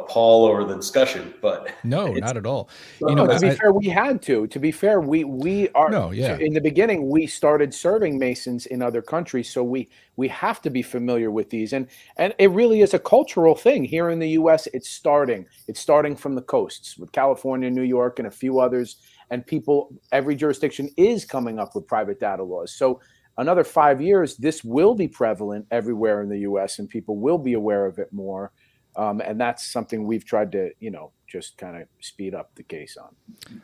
pall over the discussion, but No, not at all. To be fair, we had to. To be fair, we are. No, yeah. In the beginning, we started serving Masons in other countries, so we have to be familiar with these, and it really is a cultural thing here in the U.S. It's starting from the coasts with California, New York, and a few others, and every jurisdiction is coming up with private data laws. So another 5 years, this will be prevalent everywhere in the U.S., and people will be aware of it more. And that's something we've tried to, just kind of speed up the case on.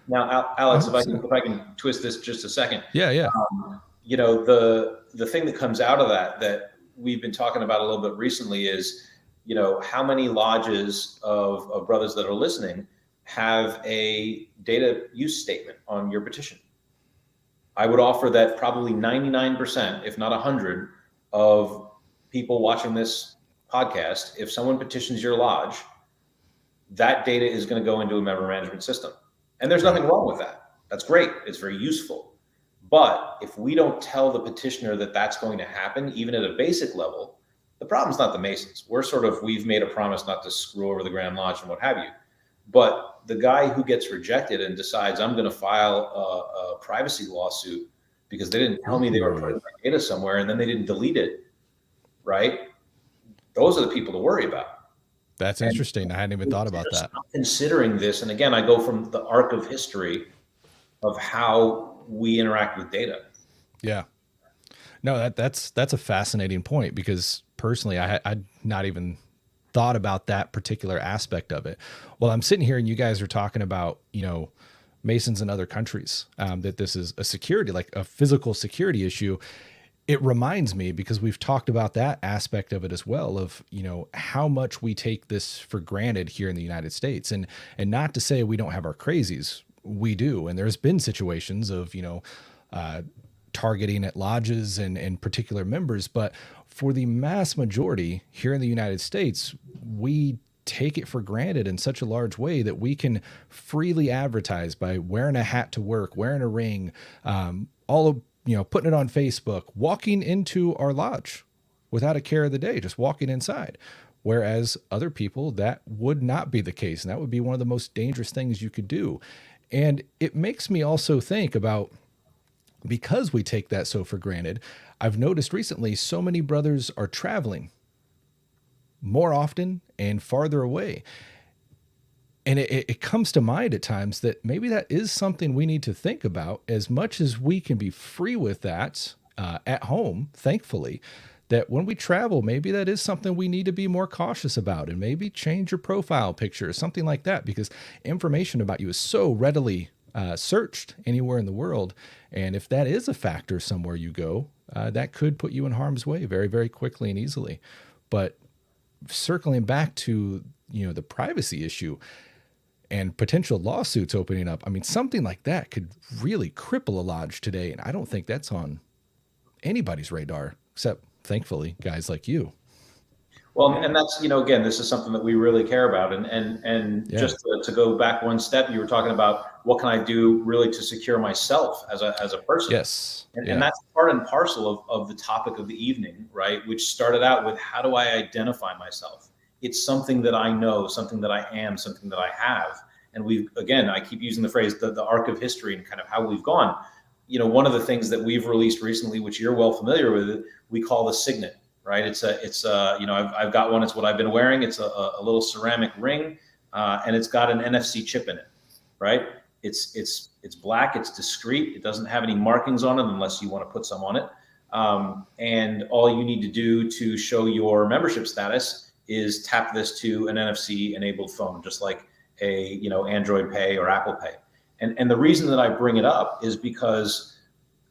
Now, Alex, if I can twist this just a second. Yeah. The thing that comes out of that we've been talking about a little bit recently is, how many lodges of brothers that are listening have a data use statement on your petition. I would offer that probably 99%, if not 100, of people watching this podcast, if someone petitions your lodge, that data is going to go into a member management system. And there's nothing wrong with that. That's great. It's very useful. But if we don't tell the petitioner that that's going to happen, even at a basic level, the problem's not the Masons. We've made a promise not to screw over the Grand Lodge and what have you. But the guy who gets rejected and decides, I'm going to file a privacy lawsuit because they didn't tell me they were putting my data somewhere and then they didn't delete it, right? Those are the people to worry about. That's interesting. I hadn't even thought about that. Considering this, and again, I go from the arc of history of how we interact with data. Yeah. No, that's a fascinating point, because personally, I'd not even thought about that particular aspect of it. Well, I'm sitting here and you guys are talking about, Masons in other countries, that this is a security, like a physical security issue. It reminds me, because we've talked about that aspect of it as well, of, how much we take this for granted here in the United States, and not to say we don't have our crazies. We do. And there's been situations of, targeting at lodges and particular members, but for the mass majority here in the United States, we take it for granted in such a large way that we can freely advertise by wearing a hat to work, wearing a ring, putting it on Facebook, walking into our lodge without a care of the day, just walking inside. Whereas other people, that would not be the case. And that would be one of the most dangerous things you could do. And it makes me also think about, because we take that so for granted, I've noticed recently so many brothers are traveling more often and farther away. And it comes to mind at times that maybe that is something we need to think about, as much as we can be free with that at home, thankfully, that when we travel, maybe that is something we need to be more cautious about, and maybe change your profile picture or something like that, because information about you is so readily searched anywhere in the world. And if that is a factor somewhere you go, that could put you in harm's way very, very quickly and easily. But circling back to, the privacy issue, and potential lawsuits opening up. I mean, something like that could really cripple a lodge today. And I don't think that's on anybody's radar, except thankfully guys like you. Well, and that's, again, this is something that we really care about. And just to go back one step, you were talking about what can I do really to secure myself as a person. Yes. And that's part and parcel of the topic of the evening, right? Which started out with, how do I identify myself? It's something that I know, something that I am, something that I have. And I keep using the phrase, the arc of history and kind of how we've gone. One of the things that we've released recently, which you're well familiar with, we call the signet, right? I've got one. It's what I've been wearing. It's a little ceramic ring, and it's got an NFC chip in it, right? It's black. It's discreet. It doesn't have any markings on it unless you want to put some on it. And all you need to do to show your membership status is tap this to an NFC enabled phone, just like a, Android Pay or Apple Pay. And the reason that I bring it up is because,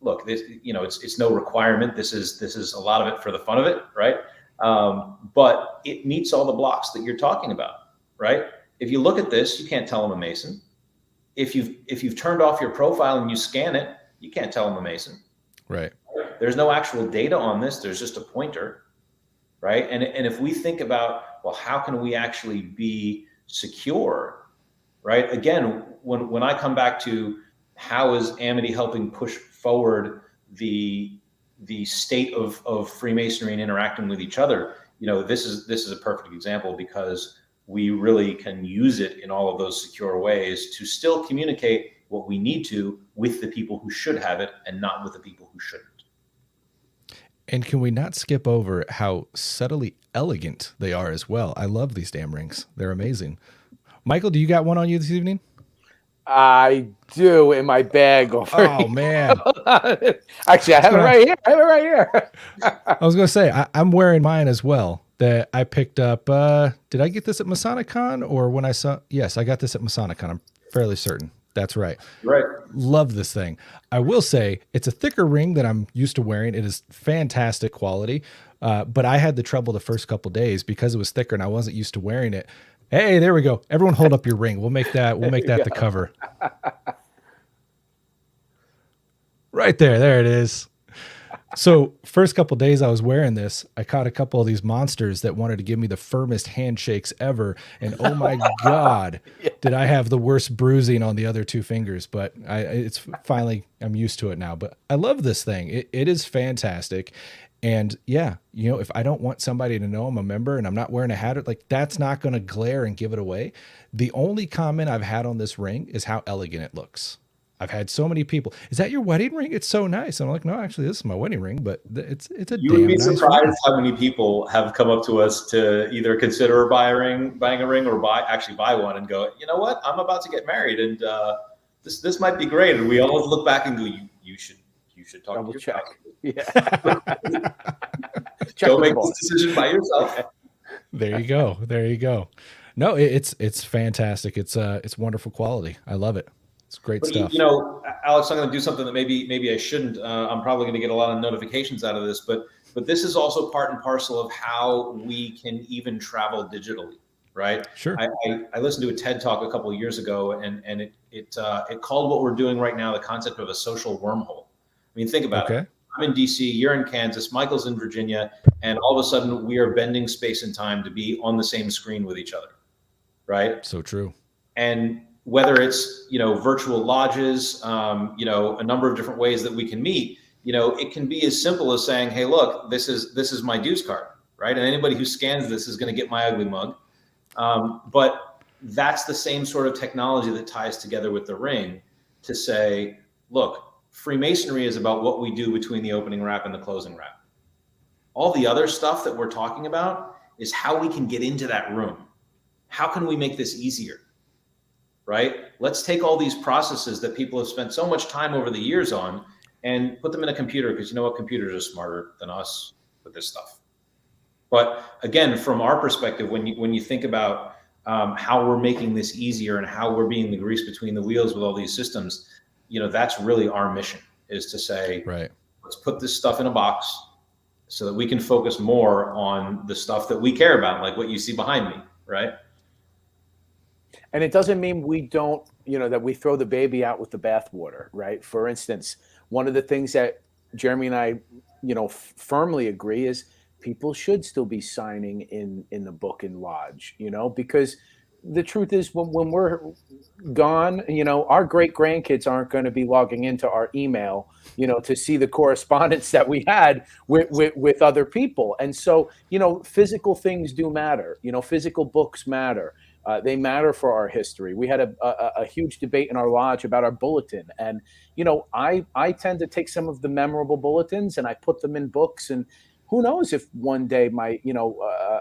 look, this, it's no requirement. This is a lot of it for the fun of it, right? But it meets all the blocks that you're talking about, right? If you look at this, you can't tell I'm a Mason. If you've turned off your profile and you scan it, you can't tell I'm a Mason. Right. There's no actual data on this. There's just a pointer, right? And if we think about, well, how can we actually be secure, right? Again, when I come back to how is Amity helping push forward the state of Freemasonry and interacting with each other, this is a perfect example, because we really can use it in all of those secure ways to still communicate what we need to with the people who should have it and not with the people who shouldn't. And can we not skip over how subtly elegant they are as well? I love these damn rings. They're amazing. Michael, do you got one on you this evening? I do, in my bag over Oh, here. man. Actually, I have it right here. I was going to say, I'm wearing mine as well, that I picked up. Did I get this at MasonicCon, or when I saw? Yes, I got this at MasonicCon. I'm fairly certain. That's right. Right. Love this thing. I will say it's a thicker ring than I'm used to wearing. It is fantastic quality. But I had the trouble the first couple days because it was thicker and I wasn't used to wearing it. Hey, there we go. Everyone hold up your ring. We'll make that the cover. Right there. There it is. So first couple days I was wearing this, I caught a couple of these monsters that wanted to give me the firmest handshakes ever. And oh my God, did I have the worst bruising on the other two fingers, but it's finally, I'm used to it now, but I love this thing. It is fantastic. And yeah, if I don't want somebody to know I'm a member and I'm not wearing a hat, like that's not going to glare and give it away. The only comment I've had on this ring is how elegant it looks. I've had so many people, is that your wedding ring? It's so nice. And I'm like, no, actually this is my wedding ring, but it's a You would be nice surprised ring. how many people have come up to us to either consider buying a ring or buy one and go, you know what, I'm about to get married and this might be great. And we always look back and go, you should talk Double to your check. spouse. Check Go with make the this decision by yourself. There you go. There you go. No, it's fantastic. It's wonderful quality. I love it. It's great stuff. Alex, I'm going to do something that maybe I shouldn't. I'm probably going to get a lot of notifications out of this, but this is also part and parcel of how we can even travel digitally, right? Sure. I listened to a TED talk a couple of years ago, and it called what we're doing right now the concept of a social wormhole. I mean, think about it. I'm in DC, you're in Kansas, Michael's in Virginia, and all of a sudden we are bending space and time to be on the same screen with each other, right? So true. And whether it's, virtual lodges, a number of different ways that we can meet, it can be as simple as saying, hey, look, this is my dues card, right? And anybody who scans this is going to get my ugly mug. But that's the same sort of technology that ties together with the ring to say, look, Freemasonry is about what we do between the opening wrap and the closing wrap. All the other stuff that we're talking about is how we can get into that room. How can we make this easier? Right? Let's take all these processes that people have spent so much time over the years on and put them in a computer, because you know what? Computers are smarter than us with this stuff. But again, from our perspective, when you think about how we're making this easier and how we're being the grease between the wheels with all these systems, that's really our mission, is to say, right, let's put this stuff in a box so that we can focus more on the stuff that we care about, like what you see behind me, right? And it doesn't mean we don't, that we throw the baby out with the bathwater, right? For instance, one of the things that Jeremy and I, firmly agree is people should still be signing in the book and lodge, because the truth is when we're gone, our great grandkids aren't going to be logging into our email, to see the correspondence that we had with other people. And so, physical things do matter. Physical books matter. They matter for our history. We had a huge debate in our lodge about our bulletin. And, I tend to take some of the memorable bulletins and I put them in books. And who knows if one day my,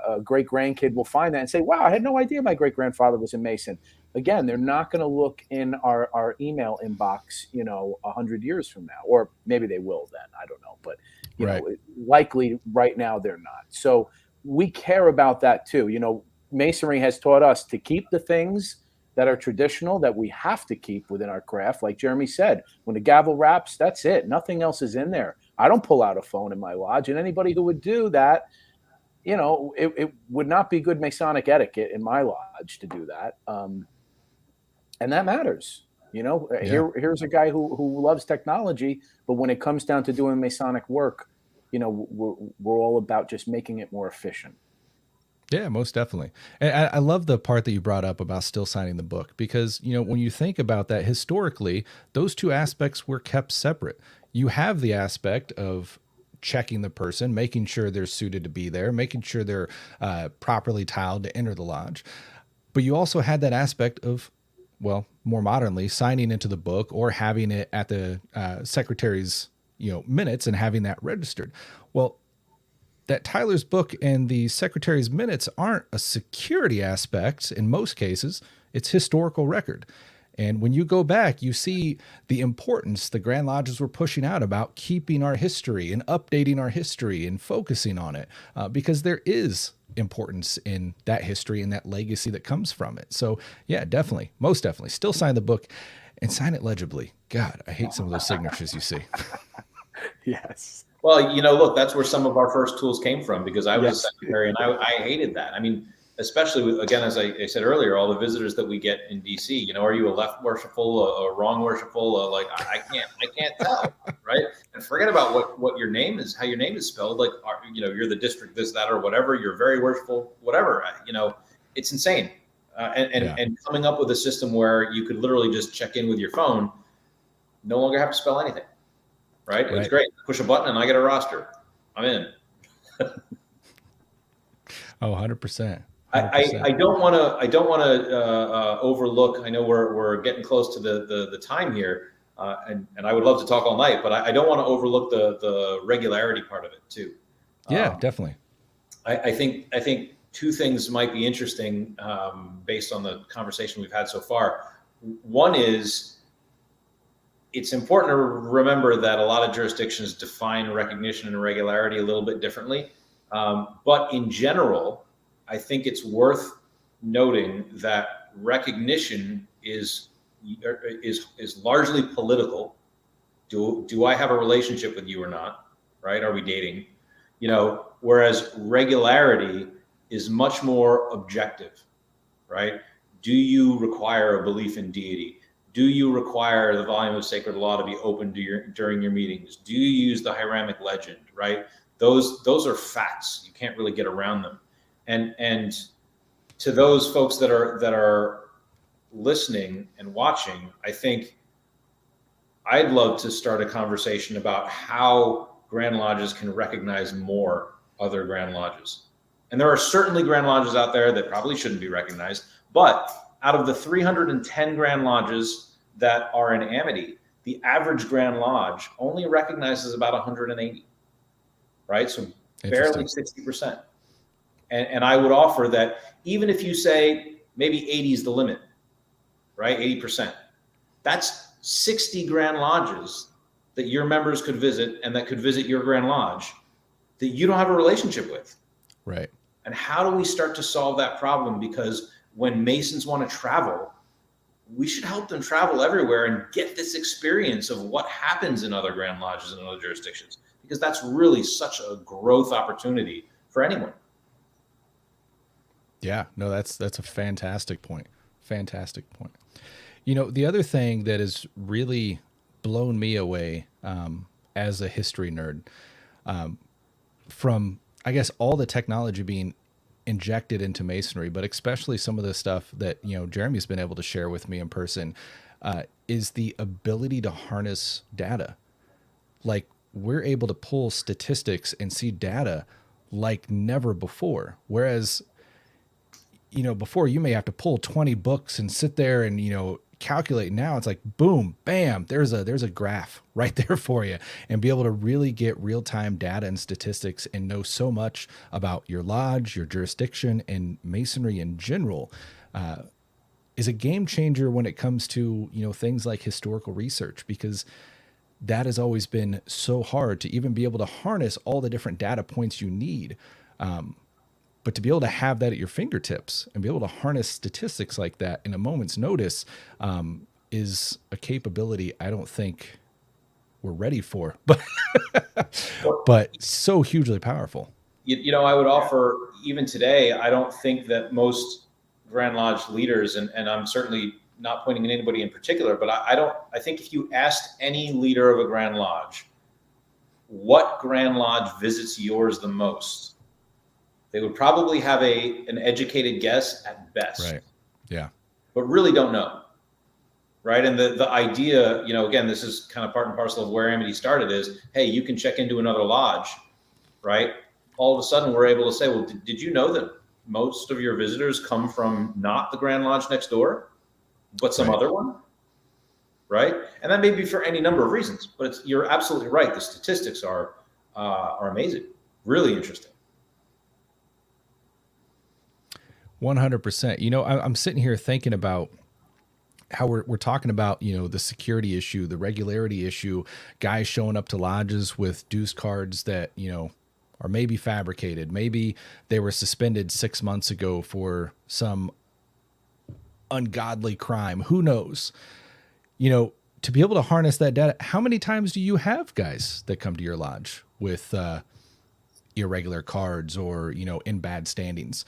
a great grandkid will find that and say, wow, I had no idea my great grandfather was a Mason. Again, they're not going to look in our email inbox, 100 years from now, or maybe they will then. I don't know. But, likely right now they're not. So we care about that too. Masonry has taught us to keep the things that are traditional that we have to keep within our craft. Like Jeremy said, when the gavel raps, that's it. Nothing else is in there. I don't pull out a phone in my lodge, and anybody who would do that, it would not be good Masonic etiquette in my lodge to do that. And that matters. Here's a guy who loves technology, but when it comes down to doing Masonic work, we're all about just making it more efficient. Yeah, most definitely. And I love the part that you brought up about still signing the book, because, when you think about that historically, those two aspects were kept separate. You have the aspect of checking the person, making sure they're suited to be there, making sure they're properly tiled to enter the lodge. But you also had that aspect of, well, more modernly, signing into the book or having it at the secretary's, minutes and having that registered. Well, that Tyler's book and the secretary's minutes aren't a security aspect in most cases. It's historical record. And when you go back, you see the importance the Grand Lodges were pushing out about keeping our history and updating our history and focusing on it, because there is importance in that history and that legacy that comes from it. So yeah, definitely, most definitely, still sign the book and sign it legibly. God, I hate some of those signatures you see. Yes. Well, look, that's where some of our first tools came from, because I was a secretary and I hated that. I mean, especially with, again, as I said earlier, all the visitors that we get in DC, are you a left worshipful, a wrong worshipful? I can't tell, right? And forget about what your name is, how your name is spelled. Like, you're the district, this, that, or whatever. You're very worshipful, whatever. It's insane. And coming up with a system where you could literally just check in with your phone, no longer have to spell anything. Right? It's great. Push a button and I get a roster. I'm in. Oh, 100%. I don't want to overlook. I know we're getting close to the time here, and I would love to talk all night, but I don't want to overlook the regularity part of it too. Yeah, definitely. I think two things might be interesting based on the conversation we've had so far. One is, it's important to remember that a lot of jurisdictions define recognition and regularity a little bit differently. But in general, I think it's worth noting that recognition is largely political. Do I have a relationship with you or not? Right? Are we dating? Whereas regularity is much more objective, right? Do you require a belief in deity? Do you require the volume of sacred law to be open during your meetings? Do you use the Hiramic legend, right? Those are facts. You can't really get around them. And to those folks that are listening and watching, I think I'd love to start a conversation about how Grand Lodges can recognize more other Grand Lodges. And there are certainly Grand Lodges out there that probably shouldn't be recognized, but out of the 310 Grand Lodges that are in Amity, the average Grand Lodge only recognizes about 180, right? So barely 60%. And I would offer that even if you say maybe 80 is the limit, right? 80%, that's 60 Grand Lodges that your members could visit and that could visit your Grand Lodge that you don't have a relationship with. Right. And how do we start to solve that problem? Because when Masons want to travel, we should help them travel everywhere and get this experience of what happens in other Grand Lodges and other jurisdictions, because that's really such a growth opportunity for anyone. Yeah, no, that's a fantastic point. Fantastic point. You know, the other thing that has really blown me away as a history nerd, from, I guess, all the technology being injected into Masonry, but especially some of the stuff that, you know, Jeremy's been able to share with me in person, is the ability to harness data. Like, we're able to pull statistics and see data like never before. Whereas, you know, before you may have to pull 20 books and sit there and, you know, calculate. Now it's like, boom, bam, there's a graph right there for you, and be able to really get real-time data and statistics and know so much about your lodge, your jurisdiction, and Masonry in general, is a game changer when it comes to, you know, things like historical research, because that has always been so hard to even be able to harness all the different data points you need. But to be able to have that at your fingertips and be able to harness statistics like that in a moment's notice, is a capability I don't think we're ready for, but so hugely powerful. You know, I would offer, even today, I don't think that most Grand Lodge leaders, and I'm certainly not pointing at anybody in particular, but I think if you asked any leader of a Grand Lodge, what Grand Lodge visits yours the most, they would probably have an educated guess at best. Right. Yeah. But really don't know. Right. And the idea, you know, again, this is kind of part and parcel of where Amity started is, hey, you can check into another lodge, right? All of a sudden we're able to say, well, did you know that most of your visitors come from not the Grand Lodge next door, but some other one? Right. And that may be for any number of reasons, but you're absolutely right. The statistics are amazing. Really interesting. 100%. You know, I'm sitting here thinking about how we're talking about, you know, the security issue, the regularity issue, guys showing up to lodges with dues cards that, you know, are maybe fabricated. Maybe they were suspended 6 months ago for some ungodly crime. Who knows? You know, to be able to harness that data, how many times do you have guys that come to your lodge with irregular cards or, you know, in bad standings?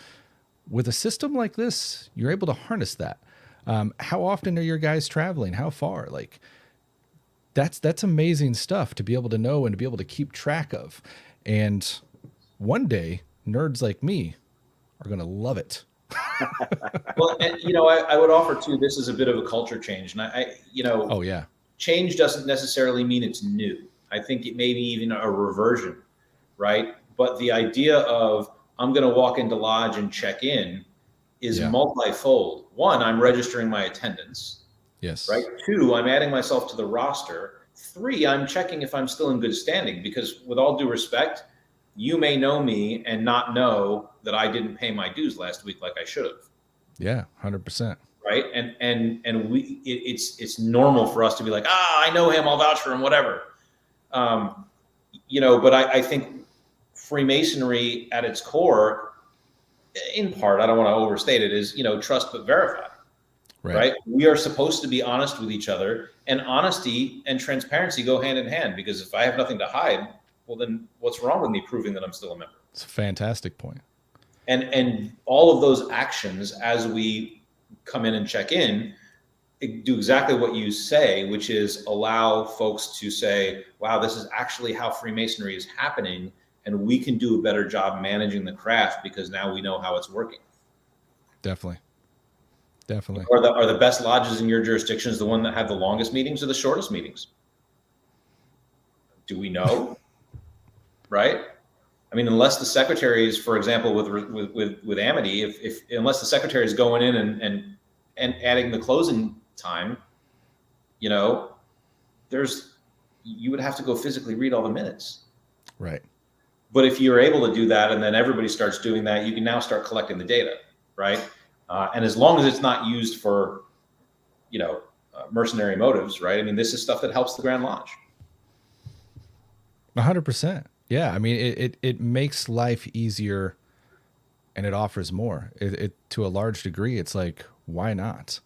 With a system like this, you're able to harness that. How often are your guys traveling? How far? Like, that's amazing stuff to be able to know and to be able to keep track of. And one day, nerds like me are going to love it. Well, and, you know, I would offer too, this is a bit of a culture change. And you know, oh yeah, change doesn't necessarily mean it's new. I think it may be even a reversion, right? But the idea of, I'm going to walk into lodge and check in is multifold. One, I'm registering my attendance. Yes. Right. Two, I'm adding myself to the roster. Three, I'm checking if I'm still in good standing, because with all due respect, you may know me and not know that I didn't pay my dues last week like I should have. Yeah, 100%. Right. And it's normal for us to be like, I know him, I'll vouch for him, whatever. You know, but I think Freemasonry at its core, in part, I don't want to overstate it, is, you know, trust but verify. Right. We are supposed to be honest with each other, and honesty and transparency go hand in hand, because if I have nothing to hide, well, then what's wrong with me proving that I'm still a member? It's a fantastic point. And all of those actions, as we come in and check in, do exactly what you say, which is allow folks to say, wow, this is actually how Freemasonry is happening. And we can do a better job managing the craft because now we know how it's working. Definitely. Are the best lodges in your jurisdictions the one that have the longest meetings or the shortest meetings? Do we know? Right? I mean, unless the secretary is, for example, with Amity, unless the secretary is going in and adding the closing time, you know, you would have to go physically read all the minutes. Right. But if you're able to do that, and then everybody starts doing that, you can now start collecting the data, right? And as long as it's not used for, you know, mercenary motives, right? I mean, this is stuff that helps the Grand Lodge. 100%. Yeah. I mean, it makes life easier, and it offers more. It to a large degree, it's like, why not?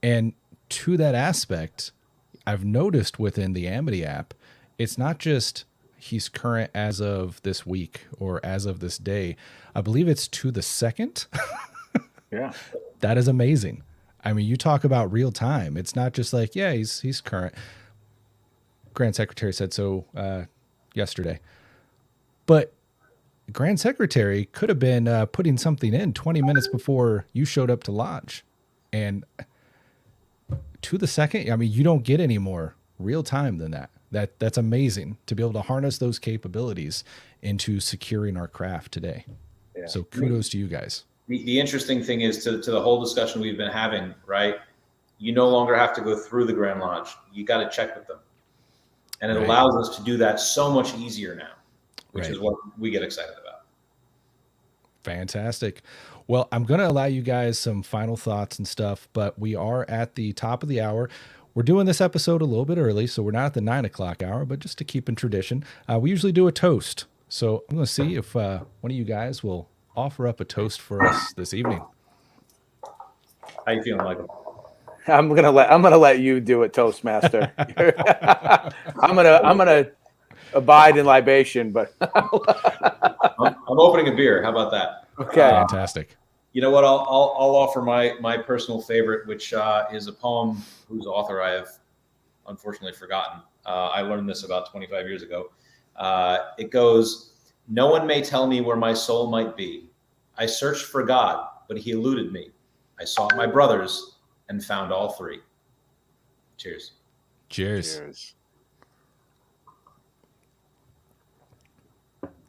And to that aspect, I've noticed within the Amity app, it's not just he's current as of this week or as of this day. I believe it's to the second. Yeah. That is amazing. I mean, you talk about real time. It's not just like, yeah, he's current. Grand Secretary said so yesterday. But Grand Secretary could have been putting something in 20 minutes before you showed up to lodge. And to the second, I mean, you don't get any more real time than that. That's amazing to be able to harness those capabilities into securing our craft today. Yeah. So kudos to you guys. The interesting thing is to the whole discussion we've been having, right? You no longer have to go through the Grand Lodge. You got to check with them. And it allows us to do that so much easier now, which is what we get excited about. Fantastic. Well, I'm going to allow you guys some final thoughts and stuff, but we are at the top of the hour. We're doing this episode a little bit early, so we're not at the 9 o'clock hour, but just to keep in tradition, we usually do a toast. So I'm going to see if one of you guys will offer up a toast for us this evening. How you feeling, Michael? I'm gonna let you do it, Toastmaster. I'm gonna abide in libation, but I'm opening a beer. How about that? Okay, fantastic. You know what? I'll offer my personal favorite, which is a poem whose author I have unfortunately forgotten. I learned this about 25 years ago. It goes, "No one may tell me where my soul might be. I searched for God, but he eluded me. I sought my brothers and found all three." Cheers. Cheers. Cheers.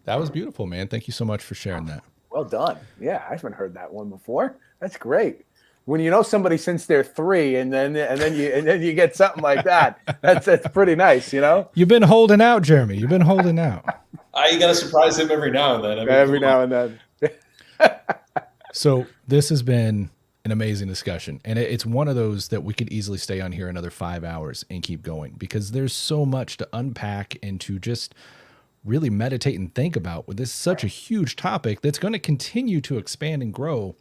That was beautiful, man. Thank you so much for sharing that. Well done. Yeah, I haven't heard that one before. That's great. When you know somebody since they're 3, and then you get something like that, that's pretty nice, you know. You've been holding out, Jeremy. You've been holding out. You got to surprise him every now and then. I mean, every now and then. So this has been an amazing discussion, and it's one of those that we could easily stay on here another 5 hours and keep going, because there's so much to unpack and to just really meditate and think about. With this is such a huge topic that's going to continue to expand and grow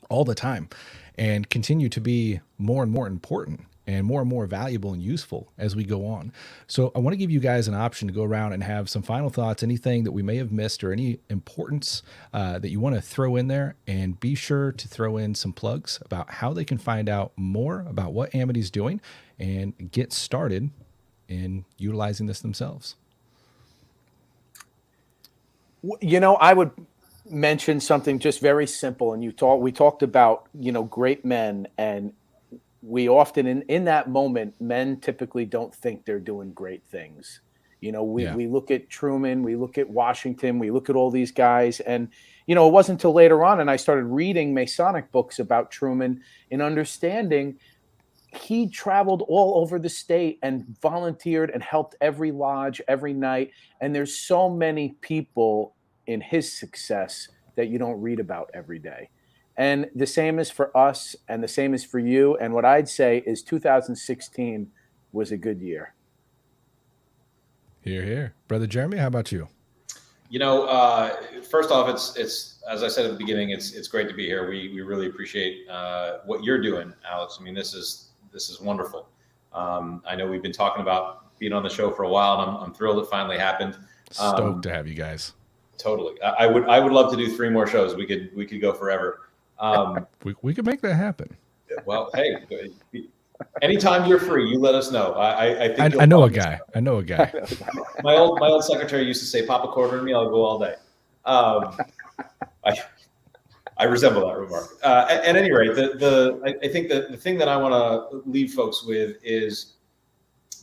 all the time and continue to be more and more important and more valuable and useful as we go on. So I want to give you guys an option to go around and have some final thoughts, anything that we may have missed or any importance that you want to throw in there, and be sure to throw in some plugs about how they can find out more about what Amity's doing and get started in utilizing this themselves. You know, I would mention something just very simple. And we talked about, you know, great men, and we often in that moment, men typically don't think they're doing great things. You know, we look at Truman, we look at Washington, we look at all these guys, and, you know, it wasn't until later on, and I started reading Masonic books about Truman and understanding he traveled all over the state and volunteered and helped every lodge every night. And there's so many people in his success that you don't read about every day. And the same is for us, and the same is for you. And what I'd say is 2016 was a good year. Hear, hear. Brother Jeremy, how about you? You know, first off, it's as I said at the beginning, it's great to be here. We really appreciate what you're doing, Alex. I mean, this is wonderful. I know we've been talking about being on the show for a while, and I'm thrilled it finally happened. Stoked to have you guys. Totally. I would love to do 3 more shows. We could go forever. We could make that happen. Well, hey, anytime you're free, you let us know. I think I know a guy. I know a guy. My old secretary used to say, "Pop a quarter in me, I'll go all day." I resemble that remark. At any rate, I think the thing that I want to leave folks with is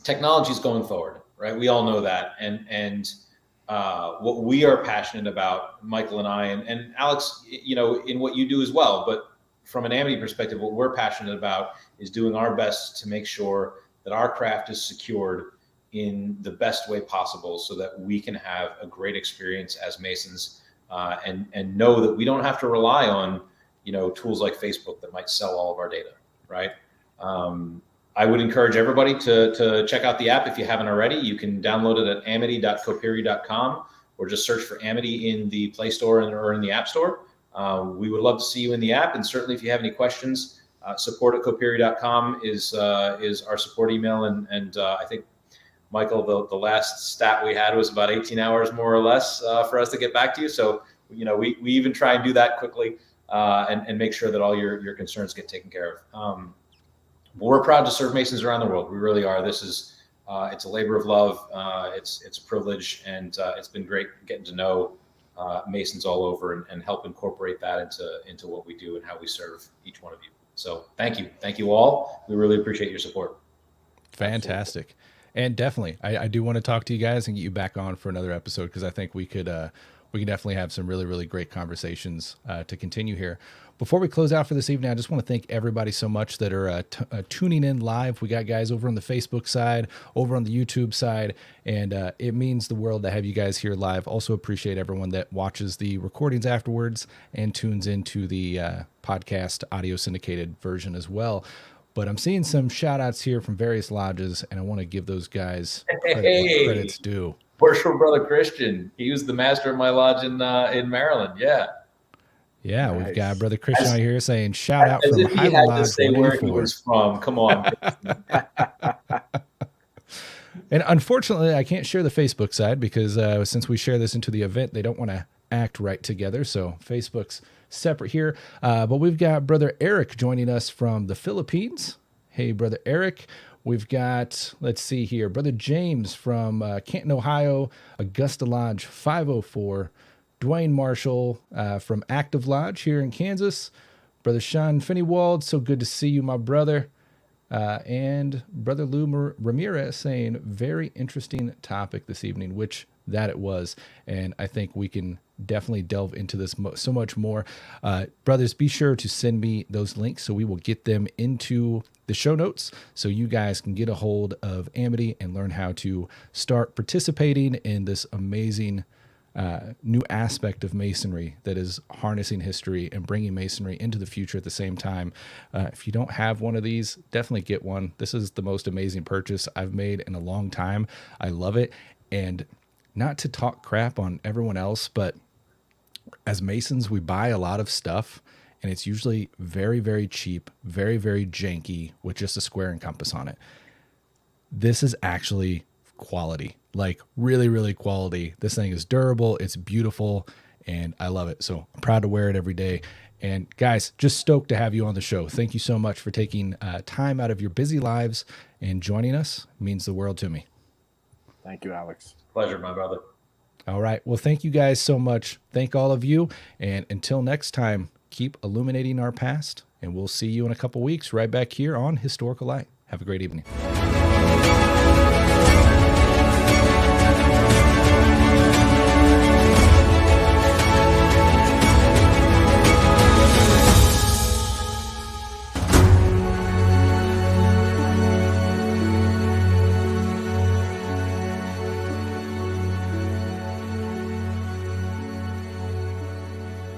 technology is going forward, right? We all know that, and what we are passionate about, Michael and I, and Alex, you know, in what you do as well. But from an Amity perspective, what we're passionate about is doing our best to make sure that our craft is secured in the best way possible, so that we can have a great experience as Masons, and know that we don't have to rely on, you know, tools like Facebook that might sell all of our data, right? I would encourage everybody to check out the app if you haven't already. You can download it at amity.copiri.com, or just search for Amity in the Play Store or in the App Store. We would love to see you in the app, and certainly if you have any questions, support@copiri.com is our support email, and I think, Michael, the last stat we had was about 18 hours more or less for us to get back to you. So, you know, we even try and do that quickly. and make sure that all your concerns get taken care of. We're proud to serve Masons around the world. We really are. This is it's a labor of love. It's a privilege, and it's been great getting to know Masons all over and help incorporate that into what we do and how we serve each one of you. So thank you all. We really appreciate your support. Fantastic. Absolutely. And definitely, I do want to talk to you guys and get you back on for another episode, because I think we could definitely have some really, really great conversations to continue here. Before we close out for this evening, I just want to thank everybody so much that are tuning in live. We got guys over on the Facebook side, over on the YouTube side, and it means the world to have you guys here live. Also appreciate everyone that watches the recordings afterwards and tunes into the podcast audio syndicated version as well. But I'm seeing some shout outs here from various lodges, and I want to give those guys credit's due. Worshipful Brother Christian. He was the master of my lodge in Maryland. Yeah. Yeah, nice. We've got Brother Christian out here saying shout out from Highland Lodge. He had to say where he was from. Come on. And unfortunately, I can't share the Facebook side because since we share this into the event, they don't want to act right together. So Facebook's separate here. But we've got Brother Eric joining us from the Philippines. Hey, Brother Eric. We've got, let's see here, Brother James from Canton, Ohio, Augusta Lodge 504. Dwayne Marshall from Active Lodge here in Kansas. Brother Sean Finneywold, so good to see you, my brother. And Brother Lou Ramirez saying, very interesting topic this evening, which that it was. And I think we can definitely delve into this so much more. Brothers, be sure to send me those links so we will get them into the show notes so you guys can get a hold of Amity and learn how to start participating in this amazing new aspect of Masonry that is harnessing history and bringing Masonry into the future at the same time. If you don't have one of these, definitely get one. This is the most amazing purchase I've made in a long time. I love it. And not to talk crap on everyone else, but as Masons, we buy a lot of stuff and it's usually very, very cheap, very, very janky with just a square and compass on it. This is actually quality, like really, really quality. This thing is durable, it's beautiful, and I love it. So I'm proud to wear it every day. And guys, just stoked to have you on the show. Thank you so much for taking time out of your busy lives and joining us. It means the world to me. Thank you, Alex. Pleasure, my brother. All right. Well, thank you guys so much. Thank all of you. And until next time, keep illuminating our past, and we'll see you in a couple weeks right back here on Historical Light. Have a great evening.